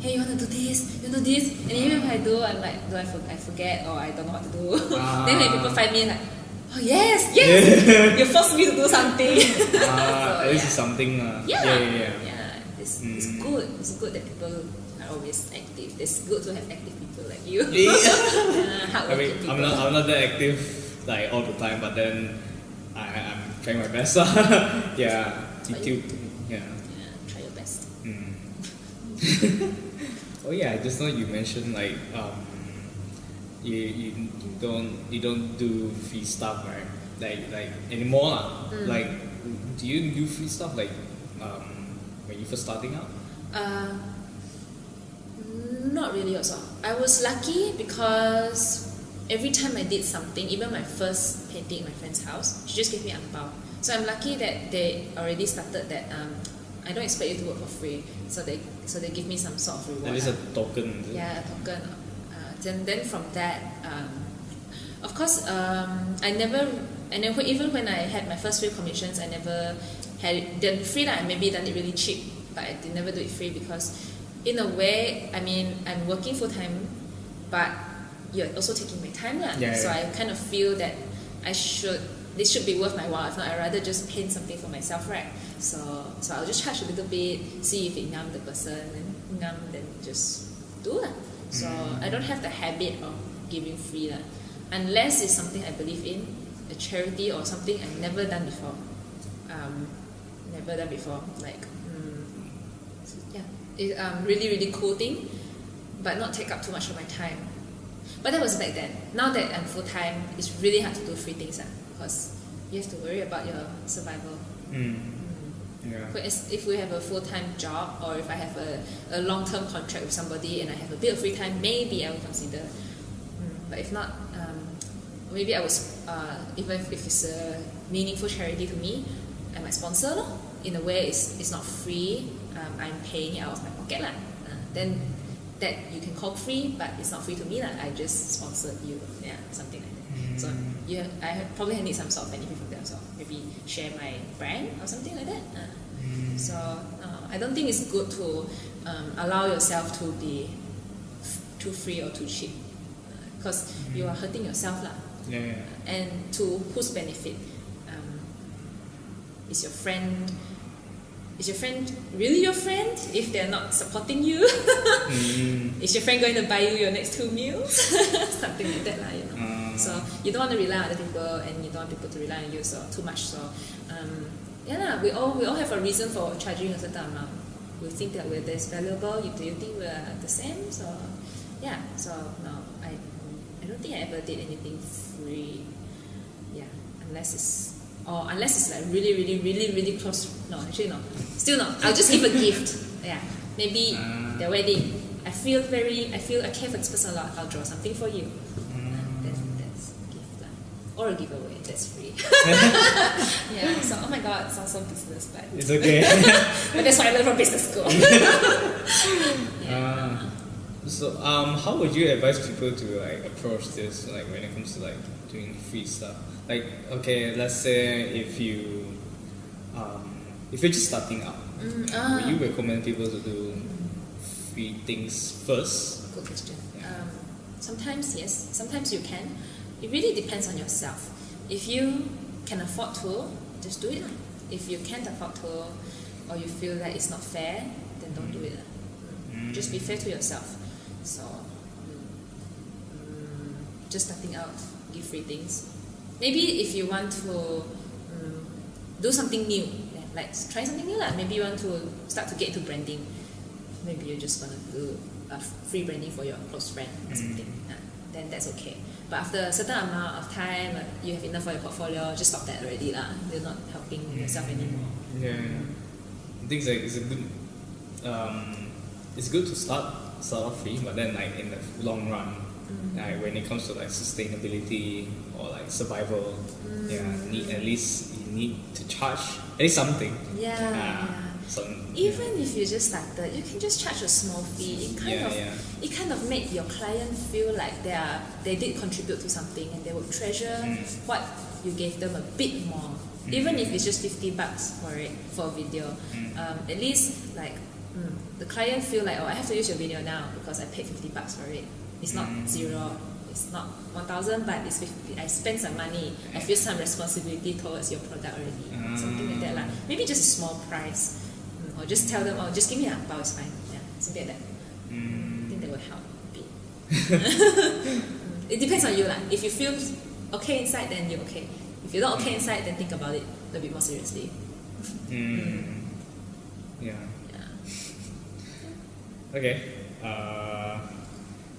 hey, you want to do this, you do this, and even if I do, I'm like, I forget, or I don't know what to do. Then when people find me like, oh yes, you forced me to do something. So, at least it's something. Yeah. It's good. It's good that people are always active. It's good to have active people like you. I mean, I'm not that active like all the time, but then I'm trying my best. YouTube. Yeah. Try your best. Oh yeah, just now you mentioned like you don't do free stuff, right? Like anymore. Like, do you do free stuff like when you first starting out? Not really also. I was lucky because every time I did something, even my first painting in my friend's house, she just gave me angbao. So I'm lucky that they already started that I don't expect you to work for free. So they give me some sort of reward. At least a token. Yeah, a token. Then from that, of course, even when I had my first few commissions, I never had it done free. I maybe done it really cheap, but I did never do it free because, in a way, I mean, I'm working full time, but you're also taking my time, so I kind of feel that this should be worth my while. If not, I'd rather just paint something for myself, right? So I'll just charge a little bit, see if it ngam the person, and then just do it. So I don't have the habit of giving free, unless it's something I believe in, a charity or something I've never done before. Like, really, really cool thing, but not take up too much of my time. But that was back then. Now that I'm full time, it's really hard to do free things, because you have to worry about your survival. If we have a full-time job, or if I have a long-term contract with somebody and I have a bit of free time, maybe I will consider. But if not, maybe I was if it's a meaningful charity to me, I might sponsor. In a way, it's not free. I'm paying it out of my pocket, then that you can call free, but it's not free to me. I just sponsored you, something like that. So I probably need some sort of benefit from that. So maybe share my brand or something like that. So I don't think it's good to allow yourself to be too free or too cheap, because you are hurting yourself, and to whose benefit? Is your friend really your friend if they're not supporting you? Is your friend going to buy you your next 2 meals? Something like that, So you don't want to rely on other people, and you don't want people to rely on you too much. So we all have a reason for charging a certain amount. We think that we're this valuable. Do you think we're the same? So no, I don't think I ever did anything free. Unless it's like really, really, really, really close. No, actually no. Still no. I'll just give a gift. Maybe their wedding. I care for this person a lot. I'll draw something for you. That's a gift, or a giveaway. That's free. So oh my god, it sounds so business, but it's okay. But that's what I learned from business school. So how would you advise people to like approach this, like when it comes to like doing free stuff? Like, okay, let's say if you're just starting out, would you recommend people to do free things first? Good question. Sometimes yes, sometimes you can. It really depends on yourself. If you can afford to, just do it. If you can't afford to, or you feel that it's not fair, then don't do it. Just be fair to yourself. So, just starting out, give free things. Maybe if you want to do something new, like try something new, maybe you want to start to get into branding. Maybe you just want to do a free branding for your close friend or something. Then that's okay. But after a certain amount of time, you have enough for your portfolio, just stop that already. You're not helping yourself anymore. I think it's good to start off free, but then like in the long run, like when it comes to like sustainability or like survival, you need to charge at least something. Even if you just started, you can just charge a small fee. It kind of make your client feel like they did contribute to something, and they would treasure what you gave them a bit more, even if it's just $50 for it for a video. At least like the client feel like, oh, I have to use your video now because I paid $50 for it. It's not zero. It's not 1,000, but it's 50. I spent some money. I feel some responsibility towards your product already. Something like that, like maybe just a small price, or just tell them, oh, just give me an bao, it's fine. Yeah, something like that. I think that would help a bit. It depends on you, lah. If you feel okay inside, then you're okay. If you're not okay inside, then think about it a little bit more seriously. Yeah. Okay.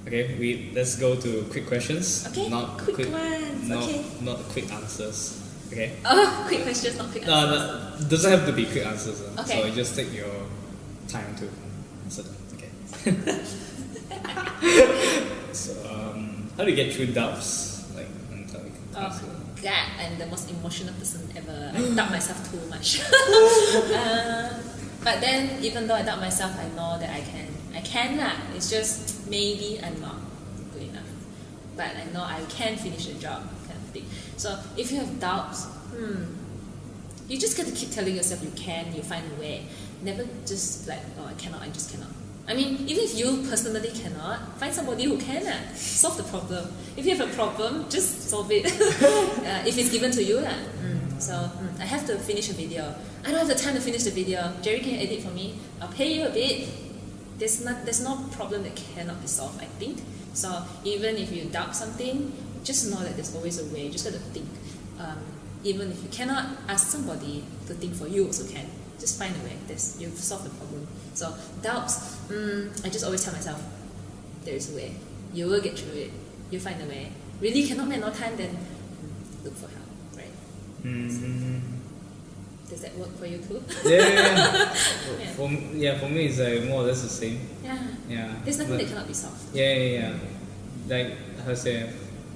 Okay. Let's go to quick questions. Okay. Not quick ones. Not quick answers. Okay. Oh, quick questions, not quick answers. No, doesn't have to be quick answers. Okay. So you just take your time to answer them. Okay. So how do you get through doubts? Like, oh God, I'm the most emotional person ever. I doubt myself too much. But then, even though I doubt myself, I know that I can lah. It's just maybe I'm not good enough, but I know I can finish the job, kind of thing. So if you have doubts, you just got to keep telling yourself you can. You find a way. Never just like, oh, I cannot. I just cannot. I mean, even if you personally cannot, find somebody who can solve the problem. If you have a problem, just solve it. If it's given to you. So I have to finish a video. I don't have the time to finish the video. Jerry, can you edit for me? I'll pay you a bit. There's no problem that cannot be solved, I think. So even if you doubt something, just know that there's always a way. You just got to think. Even if you cannot, ask somebody to think for you also can. Just find a way. You've solved the problem. So doubts, I just always tell myself, there is a way. You will get through it. You'll find a way. Really cannot make no time, then look for help, right? Does that work for you too? Yeah. For me it's like more or less the same. Yeah. There's nothing that cannot be solved. Yeah. Like how to say,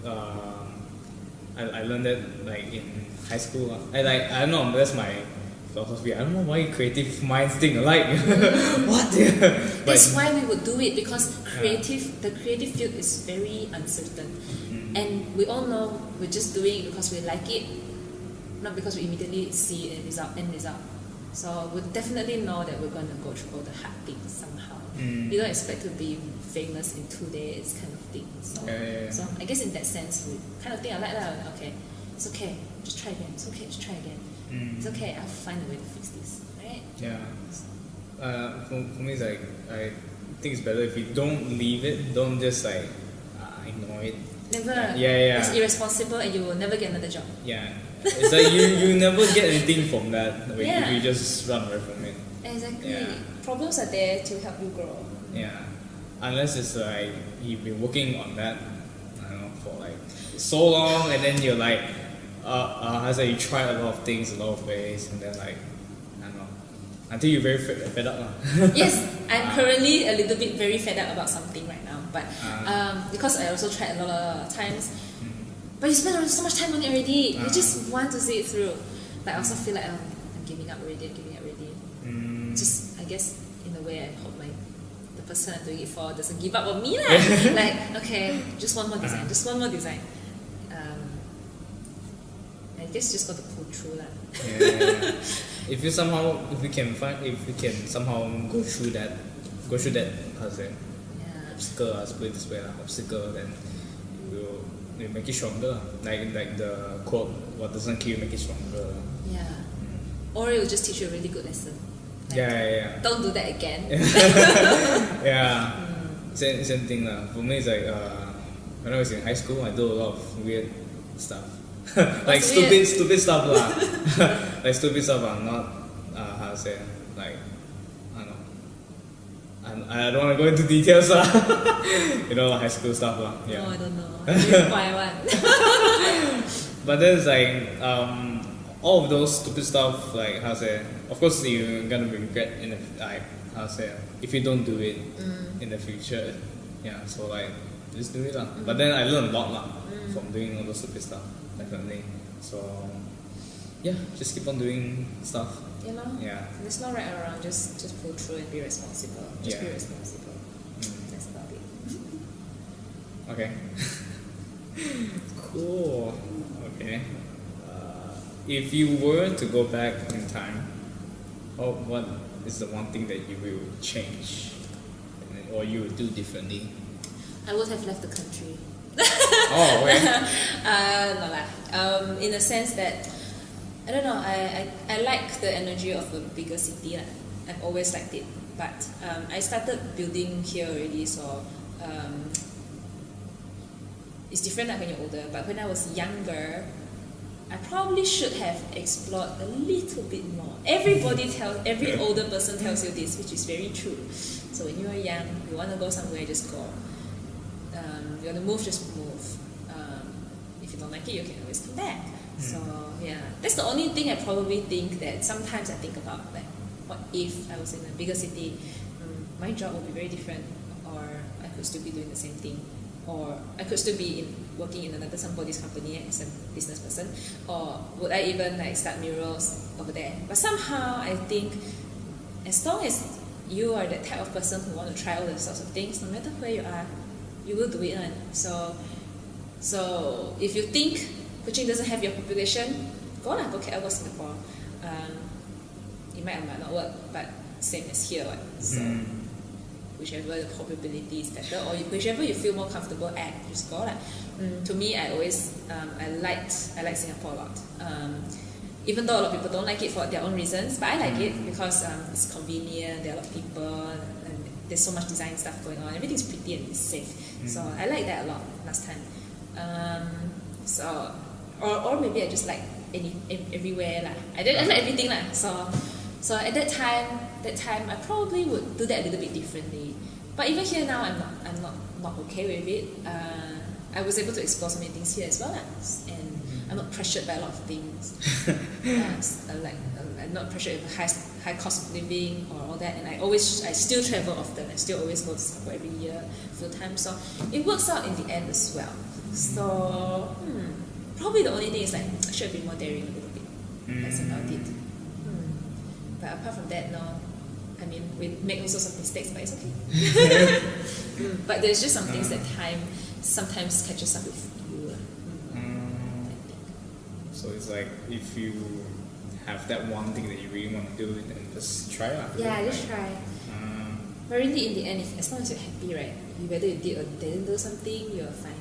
I learned that like in high school. I don't know, that's my philosophy. I don't know why creative minds think alike. What? That's why we would do it, because the creative field is very uncertain, and we all know we're just doing it because we like it, not because we immediately see a end result. So we definitely know that we're going to go through all the hard things somehow. You don't expect to be famous in 2 days, kind of thing. So I guess in that sense, we kind of think alike lah. Okay, it's okay, just try again. It's okay, just try again. It's okay, I'll find a way to fix this, right? Yeah. For me, it's like, I think it's better if you don't leave it, don't just like ignore it. Never. Yeah. It's irresponsible, and you will never get another job. Yeah. It's like you never get anything from that if you just run away from it. Exactly. Yeah. Problems are there to help you grow. Yeah. Unless it's like you've been working on that, I don't know, for like so long, and then you're like, you try a lot of things, a lot of ways, and then like, I don't know, until you're very fed up. Yes, I'm currently a little bit very fed up about something right now, but because I also tried a lot of times, but you spend so much time on it already, you just want to see it through. But I also feel like I'm giving up already. Just, I guess, in a way, I hope the person I'm doing it for doesn't give up on me. Like, okay, just one more design. I guess just got to pull through lah. Yeah. If we can somehow go through that, how to say, obstacle, let's put it this way, obstacle, then we'll make it stronger. Like the quote, what doesn't kill you make it stronger. Yeah. Or it will just teach you a really good lesson. Like, yeah. Don't do that again. Yeah. Same thing lah. For me, it's like when I was in high school, I do a lot of weird stuff. Like stupid stuff lah. Like stupid stuff lah, not how to say, like, I don't know. I don't want to go into details lah. You know, high school stuff lah. Yeah. No, I don't know. Why one? But then it's like all of those stupid stuff, like how to say, of course you're gonna regret in the how to say, if you don't do it in the future. Yeah, so like just do it lah. But then I learned a lot lah from doing all those stupid stuff, definitely. So yeah, just keep on doing stuff. You know? Yeah. There's no right or wrong, just pull through and be responsible. Be responsible. That's about it. Okay. Cool. Okay. if you were to go back in time, what is the one thing that you will change or you would do differently? I would have left the country. Oh, okay. No lah. In a sense that I don't know. I like the energy of a bigger city. I've always liked it, but I started building here already, so it's different like when you're older. But when I was younger, I probably should have explored a little bit more. Every older person tells you this, which is very true. So when you are young, you want to go somewhere, just go. You want to move, just move. If you don't like it, you can always come back. So yeah, that's the only thing I probably think that sometimes I think about, like, what if I was in a bigger city? My job would be very different, or I could still be doing the same thing, or I could still be working in another somebody's company as a business person, or would I even like start murals over there? But somehow I think as long as you are that type of person who want to try all those sorts of things, no matter where you are, you will do it. So if you think Kuching doesn't have your population, go KL, go Singapore. It might or might not work, but same as here. So whichever the probability is better, or whichever you feel more comfortable at, just go. To me, I always I like Singapore a lot. Even though a lot of people don't like it for their own reasons, but I like it because it's convenient. There are a lot of people, and there's so much design stuff going on. Everything's pretty and it's safe. So I like that a lot last time. Or maybe I just like everywhere lah. I like everything lah. So at that time I probably would do that a little bit differently. But even here now, I'm not okay with it. I was able to explore so many things here as well, and I'm not pressured by a lot of things. I'm not pressured with high cost of living or all that, and I still travel often. I still always go to Singapore every year full time. So it works out in the end as well. So probably the only thing is like I should have been more daring a little bit. That's about it. But apart from that, no. I mean, we make all sorts of mistakes, but it's okay. But there's just some things that time sometimes catches up with you. I think. So it's like if you have that one thing that you really want to do, then just try it. Yeah, just try. But really, in the end, as long as you're happy, right? Whether you did or didn't do something, you're fine.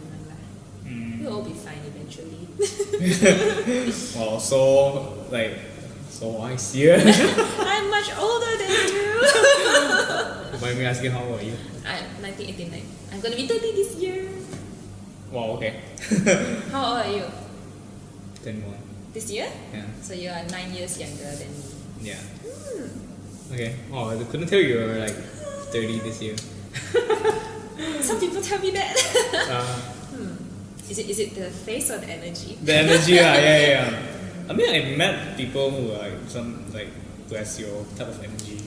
We'll all be fine eventually. Well, so wise here. I'm much older than you. Mind me asking, how old are you? I'm 1989. I'm gonna be 30 this year. Wow, okay. How old are you? 21. This year? Yeah. So you are 9 years younger than me. Yeah. Okay. Oh, I couldn't tell you were like 30 this year. Some people tell me that. Is it the face or the energy? The energy, yeah. I mean, I met people who are who has your type of energy,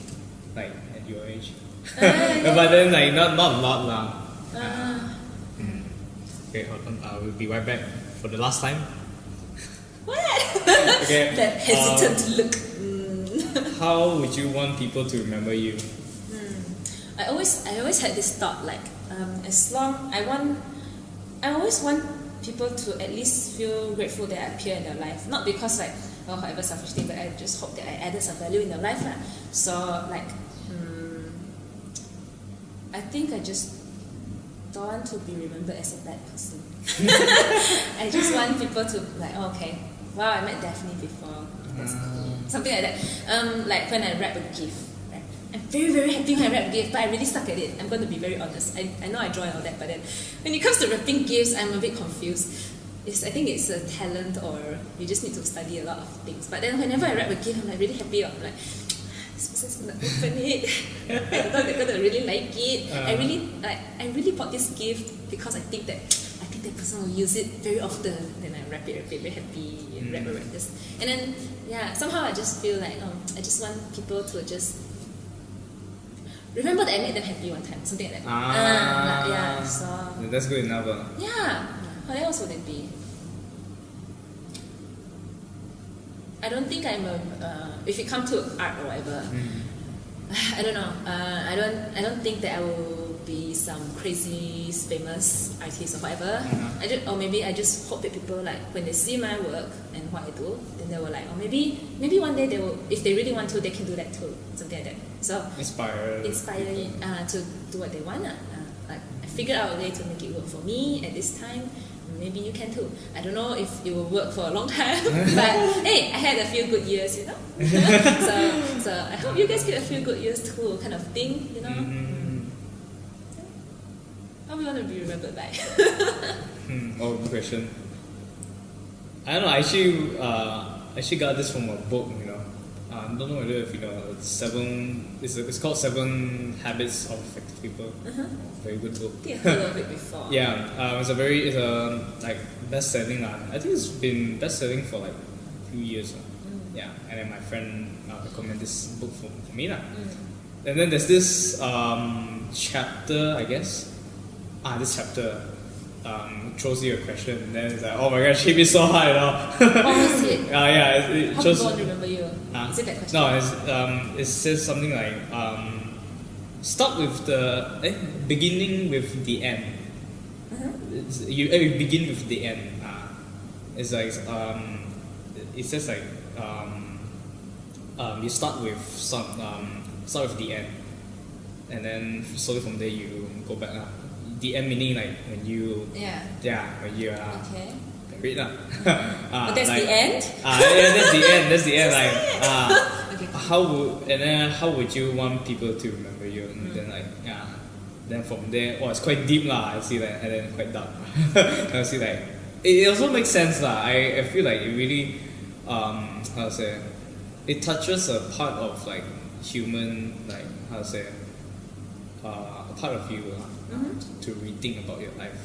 like at your age. But then not a lot lah. Okay, hold on. I will be right back for the last time. What? Okay. That hesitant look. How would you want people to remember you? I always had this thought, like I always want people to at least feel grateful that I appear in their life. Not because however selfish thing, but I just hope that I added some value in their life lah. So I think I just don't want to be remembered as a bad person. I just want people to okay, wow, I met Daphne before. That's cool. Something like that. Like when I wrap a gift. I'm very, very happy when I wrap a gift, but I really suck at it. I'm going to be very honest. I know I draw and all that, but then when it comes to wrapping gifts, I'm a bit confused. I think it's a talent, or you just need to study a lot of things. But then whenever I wrap a gift, I'm really happy. I'm like, this person's going to open it. I thought they're going to really like it. I really bought this gift because I think that person will use it very often. Then I wrap it very happy, and wrap this. And then, somehow I just feel like, I just want people to just remember that I made them happy one time, something like that. So that's good enough. Yeah. What else would it be? I don't think I'm if it comes to art or whatever, I don't know. I don't think that I will be some crazy famous artist or whatever. Or maybe I just hope that people like when they see my work and what I do, then they will like, or maybe one day they will, if they really want to, they can do that too, something like that. So inspire to do what they want. Like I figured out a way to make it work for me at this time. Maybe you can too. I don't know if it will work for a long time, but hey, I had a few good years, you know. so I hope you guys get a few good years too, kind of thing, you know. How we want to be remembered by? Oh, good question. I don't know. I actually got this from a book, you know. I don't know whether if you know it's called 7 Habits of Effective People. Very good book. I heard of it before. Yeah, it's a like best-selling. I think it's been best-selling for like a few years. Yeah, and then my friend recommended this book for me. And then there's this chapter, I guess. This chapter throws you a question, and then it's like, oh my gosh, hit me so hard, you know. What was it? It How shows. people remember you? Is it that question? No, it says something like start with the beginning with the end. You begin with the end. It's like it says like you start with the end, and then slowly from there you go back. The end meaning like when you when you okay. Married but that's like, the end. That's the end. Like Okay. how would you want people to remember you? And then like then from there, it's quite deep lah. I see that, and then quite dark. I see like it also makes sense lah. I feel like it really how to say, it touches a part of like human, like how to say, a part of you to rethink about your life.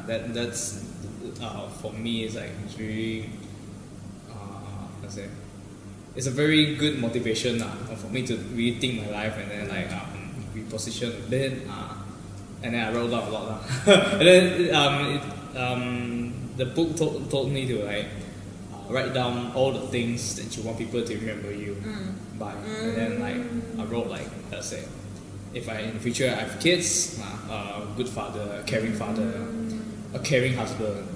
That's for me is like it's really how to say, it's a very good motivation for me to rethink my life, and then like reposition a bit, and then I wrote down a lot and then the book told me to like write down all the things that you want people to remember you by, and then like I wrote like, let's say, if I in the future I have kids, a good father, a caring husband,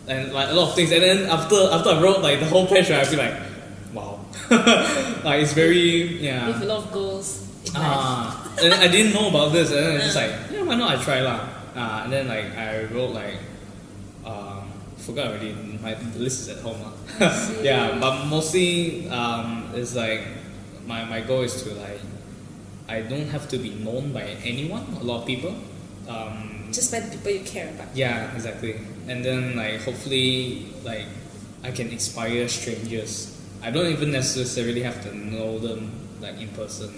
and like a lot of things. And then after I wrote like the whole page, I feel like, wow, like it's very with a lot of goals. And I didn't know about this, and then it's just like, why not I try lah. And then like I wrote like forgot already, the list is at home yeah, but mostly it's like my goal is to like, I don't have to be known by anyone, a lot of people, just by the people you care about. Yeah, exactly. And then like hopefully like I can inspire strangers. I don't even necessarily have to know them like in person.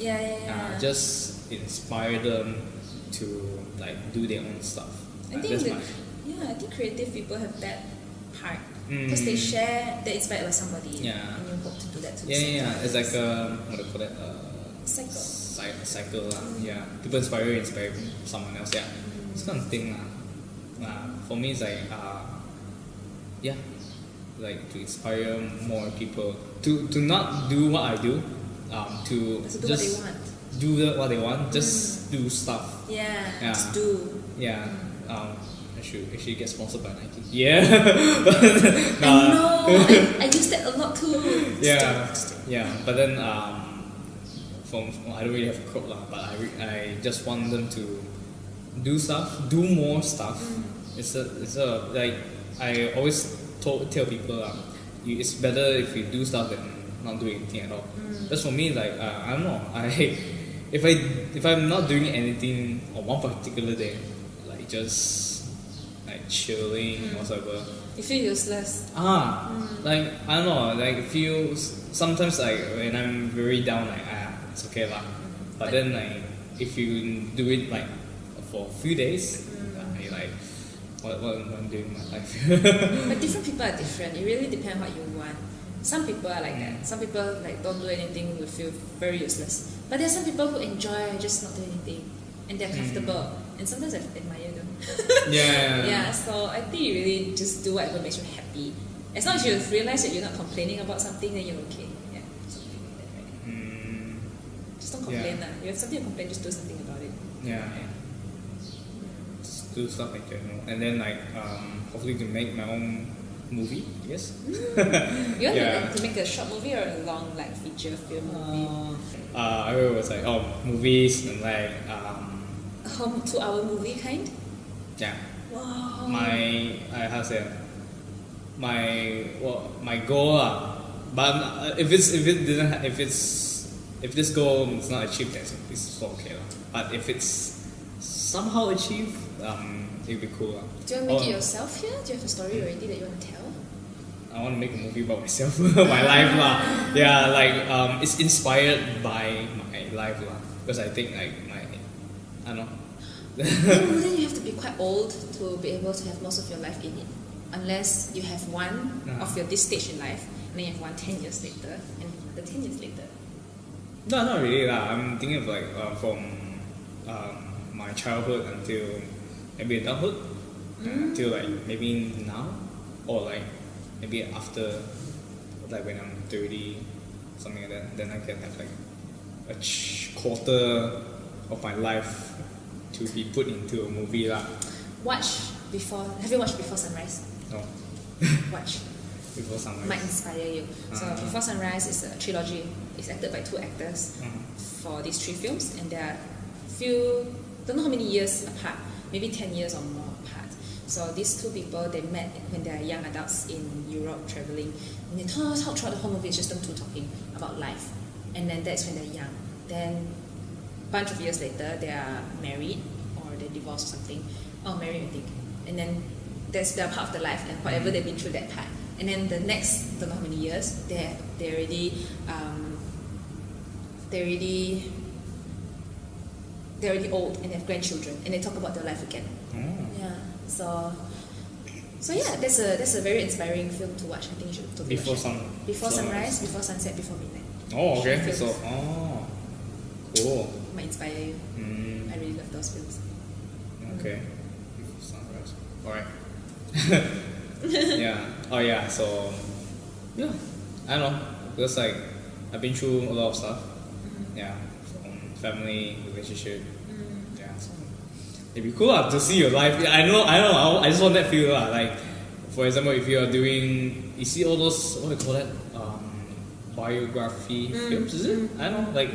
Just inspire them to like do their own stuff. I think creative people have that part because they share, they inspired by somebody, and you hope to do that too. It's like what do you call that? Cycle. People inspire someone else. This kind of thing. For me, it's like like to inspire more people to not do what I do, to just do what they want, just do stuff. Just do. I should actually get sponsored by Nike. I know. I use that a lot too. But then I don't really have a quote lah, but I just want them to do more stuff. It's a like I always tell people it's better if you do stuff than not doing anything at all. That's for me, like I don't know. If I'm not doing anything on one particular day, like just like chilling or whatever, you feel useless. Like I don't know, like feels sometimes like when I'm very down, like it's okay lah. But then like if you do it like for a few days, you're like, what am I doing in my life? But different people are different. It really depends what you want. Some people are like that. Some people like don't do anything, will feel very useless. But there are some people who enjoy just not doing anything, and they're comfortable. And sometimes I admire them. So I think you really just do whatever makes you happy. As long as you realize that you're not complaining about something, then you're okay. Something like that, right? Just don't complain. You have something to complain, just do something about it. Yeah. Just do stuff in general, and then like hopefully to make my own movie. Yes. You want to make a short movie or a long like feature film movie? I was like movies and like A 2-hour movie kind? yeah. Wow. How to say my goal but if this goal is not achieved, then it's okay but if it's somehow achieved, it'd be cool Do you want to make it yourself here? Do you have a story already that you want to tell? I want to make a movie about myself, my life Yeah, like it's inspired by my life because I think like I don't know. then you have to be quite old to be able to have most of your life in it, unless you have one of your this stage in life, and then you have one 10 years later, and the 10 years later. No, not really I'm thinking of like from my childhood until maybe adulthood, until like maybe now, or like maybe after, like when I'm 30, something like that. Then I can have like a quarter of my life to be put into a movie Have you watched Before Sunrise? No. Watch. Before Sunrise. Might inspire you. So Before Sunrise is a trilogy. It's acted by 2 actors for these 3 films, and there are few, don't know how many years apart, maybe 10 years or more apart. So these 2 people, they met when they are young adults in Europe traveling, and they told us how throughout the whole movie it's just them 2 talking about life, and then that's when they're young. Then bunch of years later, they are married or they divorced or something. Married I think. And then that's their part of the life and whatever they've been through that part. And then the next, don't know how many years, they're already old and they have grandchildren and they talk about their life again. Yeah. So yeah, that's a very inspiring film to watch. I think you should totally watch it. Before Sunrise, Before Sunset, Before Midnight. Oh, okay. So cool. Might inspire you. I really love those films. Okay. Before Sunrise. Alright. Yeah. Oh yeah, so yeah. I don't know. Because like I've been through a lot of stuff. Yeah. From family, relationship. Yeah. So it'd be cool to see your life. Yeah, I know. I just want that feel like, for example, if you are doing, you see all those, what do you call that? Biography films, is it? I don't know, like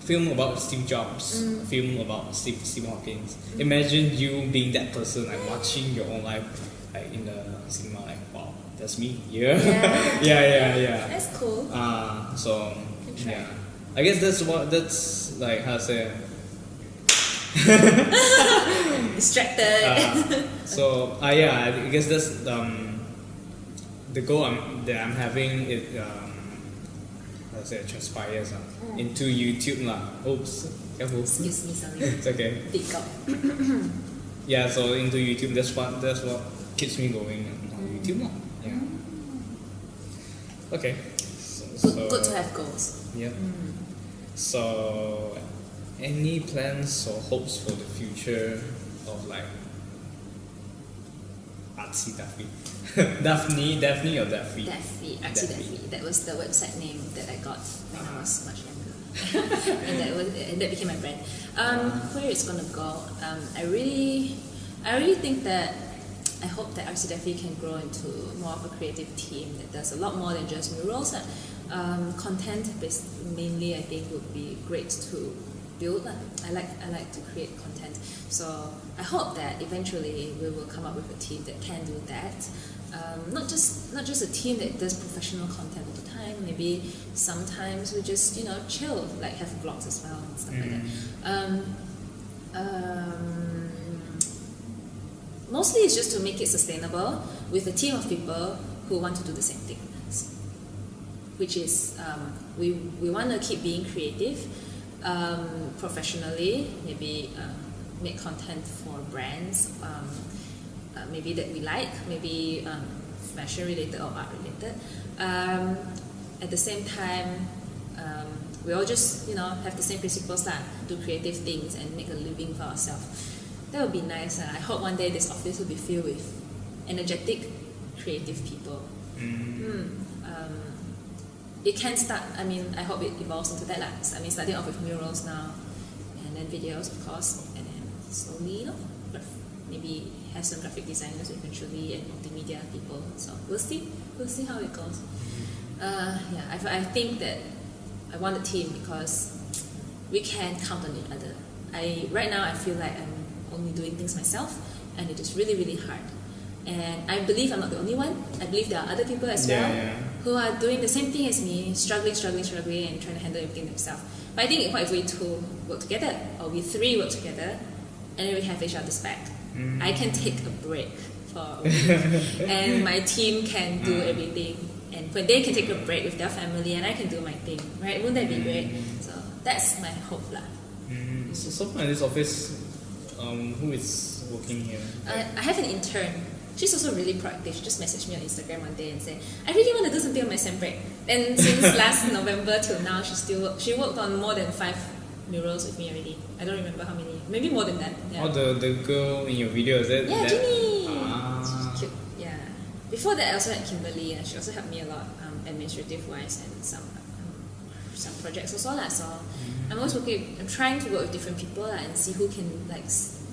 film about Steve Jobs, film about Stephen Hawking. Imagine you being that person, like watching your own life, like in the cinema, like wow, that's me. Yeah. Yeah. That's cool. So yeah, I guess that's like how to say. Distracted. So yeah, I guess that's the goal that I'm having. It how to say, transpires into YouTube Oops, careful. Excuse me, sorry. It's okay. Pick up. Yeah, so into YouTube. That's what keeps me going on YouTube Yeah. Okay. So good to have goals. Yeah. So, any plans or hopes for the future of like artsy Daphne? Daphne or Daphne? Daphne. That was the website name that I got when I was much younger, and that became my brand. Where it's gonna go? I really think that I hope that Artsy Daphne can grow into more of a creative team that does a lot more than just murals. Content mainly, I think, would be great to build. I like to create content, so I hope that eventually we will come up with a team that can do that. Not just a team that does professional content all the time. Maybe sometimes we just chill, like have vlogs as well and stuff like that. Mostly it's just to make it sustainable with a team of people who want to do the same thing, which is we want to keep being creative professionally, maybe make content for brands, maybe that we like, maybe fashion related or art related. At the same time, we all just have the same principles, do creative things and make a living for ourselves. That would be nice. I hope one day this office will be filled with energetic, creative people. It can start, I hope it evolves into that. Starting off with murals now, and then videos, of course, and then slowly, but maybe have some graphic designers eventually and multimedia people. So we'll see how it goes. I think that I want a team because we can count on each other. Right now I feel like I'm only doing things myself, and it is really, really hard. And I believe I'm not the only one. I believe there are other people as well who are doing the same thing as me, struggling, and trying to handle everything themselves. But I think what if we two work together, or we three work together, and then we have each other's back. I can take a break for a week, and my team can do everything. And when they can take a break with their family, and I can do my thing, right? Wouldn't that be great? So that's my hope, lah. So far in this office, who is working here? I have an intern. She's also really proactive. She just messaged me on Instagram one day and said, I really want to do something on my sem break. And since last November till now, she worked on more than 5 murals with me already. I don't remember how many. Maybe more than that. Yeah. Oh, the girl in your video, is that? Yeah, Ginny. She's cute. Yeah. Before that, I also had Kimberly, and she also helped me a lot, administrative-wise, and some projects also lah. So I'm always I'm trying to work with different people and see who can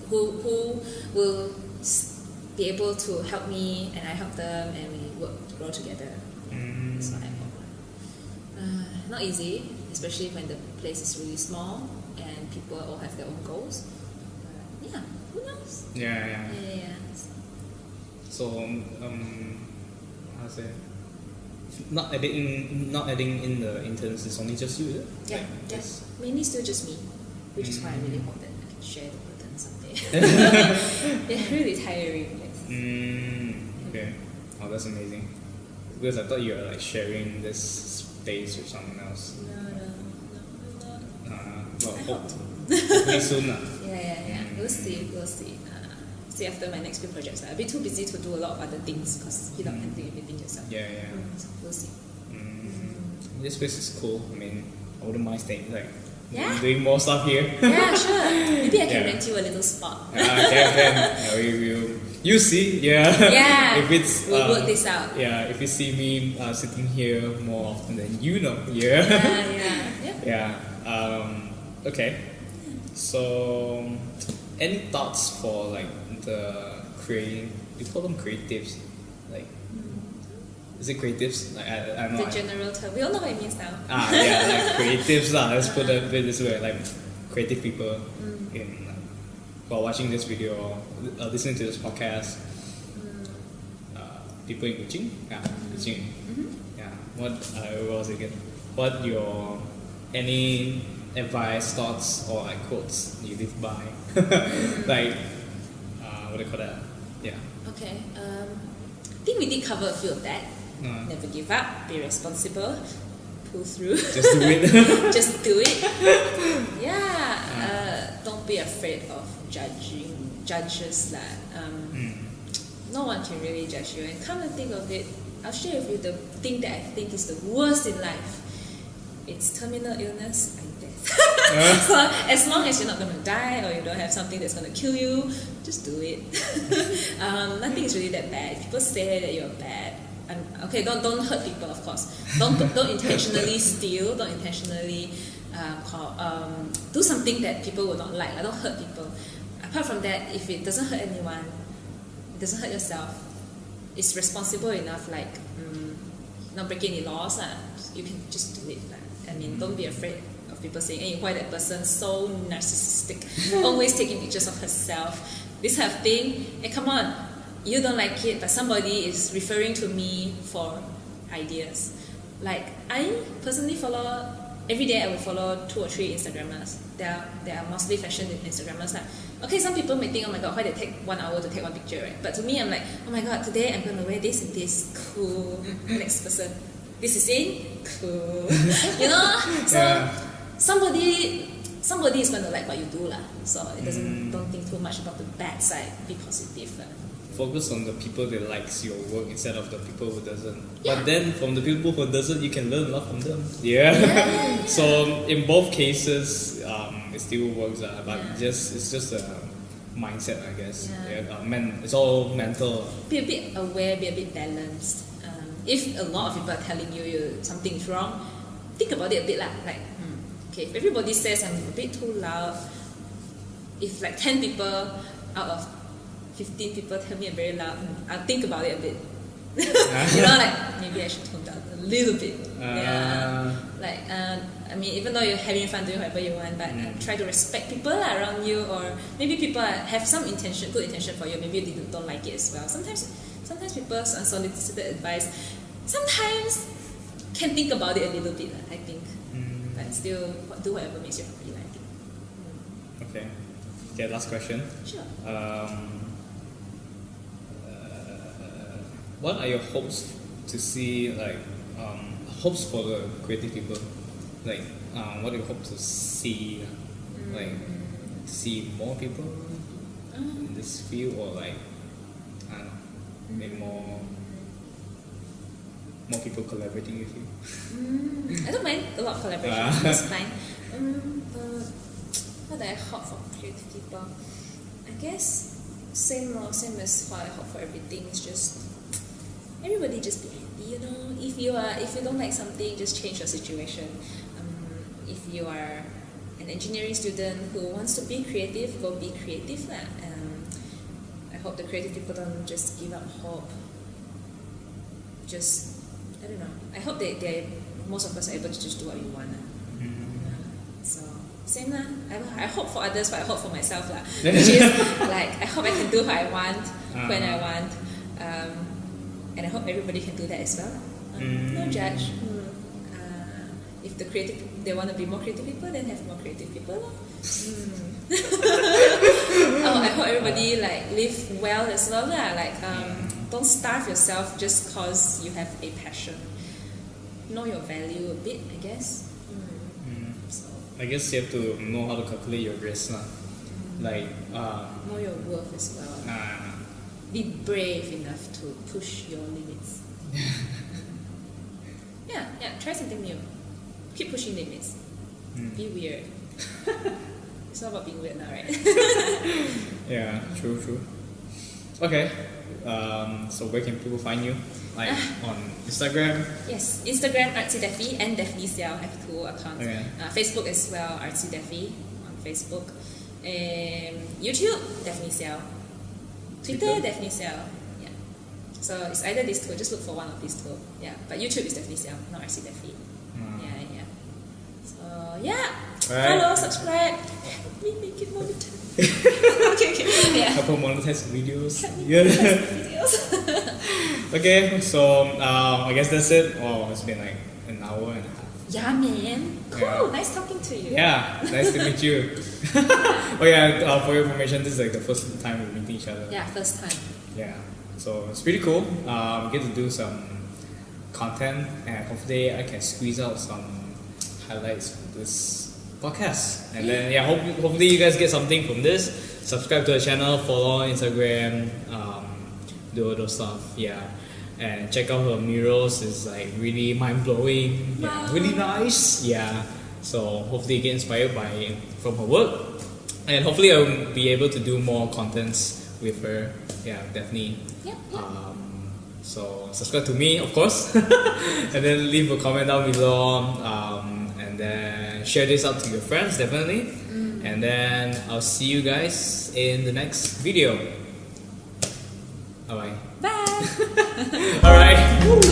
who will be able to help me, and I help them, and we grow together. That's what I hope. Not easy, especially when the place is really small and people all have their own goals. But yeah, who knows? Yeah. So how to say? Not adding in the interns, it's only just you, is it? Yeah, yes. Mainly still just me, which is why I really hope that I can share the burden someday. It's really tiring. Okay. Oh, that's amazing. Because I thought you were like sharing this space with someone else. No, well, hopefully soon. Yeah. We'll see. See after my next few projects. I'll be too busy to do a lot of other things because you don't handle everything yourself. Yeah. So we'll see. This place is cool. I mean, I wouldn't mind staying doing more stuff here. Yeah, sure. Maybe I can rent you a little spot. Can. You see, yeah. If it's we'll work this out. Yeah, if you see me sitting here more often than you know. Yeah. Okay. So, any thoughts for like the creating? You call them creatives, like. Is it creatives? Like, I'm not. The general term. We all know what it means now. Like creatives lah. Let's put it this way, like creative people in who are watching this video or listening to this podcast. People in Kuching, Kuching. Yeah. What was it again? What your any advice, thoughts, or like quotes you live by? Like what do you call that? Yeah. Okay. I think we did cover a few of that. Never give up, be responsible, pull through. Just do it. Just do it. Don't be afraid of judges. No one can really judge you. And come to think of it, I'll share with you the thing that I think is the worst in life. It's terminal illness and death. So as long as you're not going to die or you don't have something that's going to kill you, just do it. Nothing is really that bad. People say that you're bad. Okay, don't hurt people, of course. Don't intentionally steal. Don't intentionally do something that people will not like. Don't hurt people. Apart from that, if it doesn't hurt anyone, it doesn't hurt yourself, it's responsible enough. Like not breaking any laws. You can just do it. I mean, don't be afraid of people saying, "Hey, why that person so narcissistic, always taking pictures of herself." This kind of thing. Hey, come on. You don't like it, but somebody is referring to me for ideas. Like, I personally follow, every day I will follow 2 or 3 Instagrammers. They are mostly fashion Instagrammers. Okay, some people may think, oh my god, why they take 1 hour to take one picture, right? But to me, I'm like, oh my god, today I'm going to wear this and this. Cool. Next person. This is in? Cool. You know? So, somebody is going to like what you do. So, it doesn't, don't think too much about the bad side. Be positive. Focus on the people that likes your work instead of the people who doesn't. But then from the people who doesn't, you can learn a lot from them. Yeah. So in both cases, it still works. But it's just a mindset, I guess. It's all mental. Be a bit aware. Be a bit balanced. If a lot of people are telling you something is wrong, think about it a bit. Like, okay, if everybody says I'm a bit too loud, if like 10 people out of 15 people tell me I'm very loud, I'll think about it a bit. You know, like maybe I should tone down a little bit. Like I mean, even though you're having fun doing whatever you want, but try to respect people around you, or maybe people have some intention, good intention for you. Maybe they don't like it as well. Sometimes people's unsolicited advice, sometimes can think about it a little bit. I think, but still do whatever makes you happy. Like. Okay. Okay. Last question. Sure. What are your hopes to see, like, hopes for the creative people? Like, what do you hope to see? Like, see more people in this field, or like, I don't know, maybe more people collaborating with you? I don't mind a lot of collaboration. It's fine. What do I hope for creative people? I guess same as what I hope for everything. It's just everybody just be happy, you know. If you don't like something, just change your situation. If you are an engineering student who wants to be creative, go be creative. I hope the creative people don't just give up hope. Just, I don't know. I hope most of us are able to just do what we want. So same lah. I hope for others, but I hope for myself lah. Which is like, I hope I can do what I want when I want. And I hope everybody can do that as well. No judge. If they want to be more creative people, then have more creative people. I hope everybody like live well as well. Like don't starve yourself just cause you have a passion. Know your value a bit, I guess. So I guess you have to know how to calculate your risk, like know your worth as well. Be brave enough to push your limits. Yeah, try something new. Keep pushing limits. Be weird. It's not about being weird now, right? Yeah, true. Okay. So where can people find you? Like on Instagram? Yes, Instagram artsydaphy and Daphne Siaw. I have 2 accounts. Okay. Facebook as well, artsydaphy on Facebook. YouTube, Daphne Siaw. Twitter, Daphne Siaw. Yeah. So it's either these 2. Just look for one of these 2. Yeah. But YouTube is Daphne Siaw, not artsydaphy. Yeah. So yeah. Right. Follow, subscribe. Help me make it monetized. Okay. Yeah. Couple monetized videos. Videos. Okay, so I guess that's it. Oh, it's been like an hour and a half. Yeah, man. Cool. Yeah. Nice talking to you. Yeah, nice to meet you. Oh yeah, for your information, this is like the first time we're meeting each other. Yeah, first time. Yeah, so it's pretty cool. We get to do some content, and hopefully I can squeeze out some highlights from this podcast. And then hopefully you guys get something from this. Subscribe to the channel, follow on Instagram, do all those stuff. Yeah. And check out her murals. It's like really mind blowing. Wow. Yeah, really nice. Yeah. So hopefully you get inspired from her work, and hopefully I'll be able to do more contents with her. Yeah, definitely. Yep. So subscribe to me, of course, and then leave a comment down below, and then share this out to your friends, definitely. And then I'll see you guys in the next video. Bye. Bye. All right.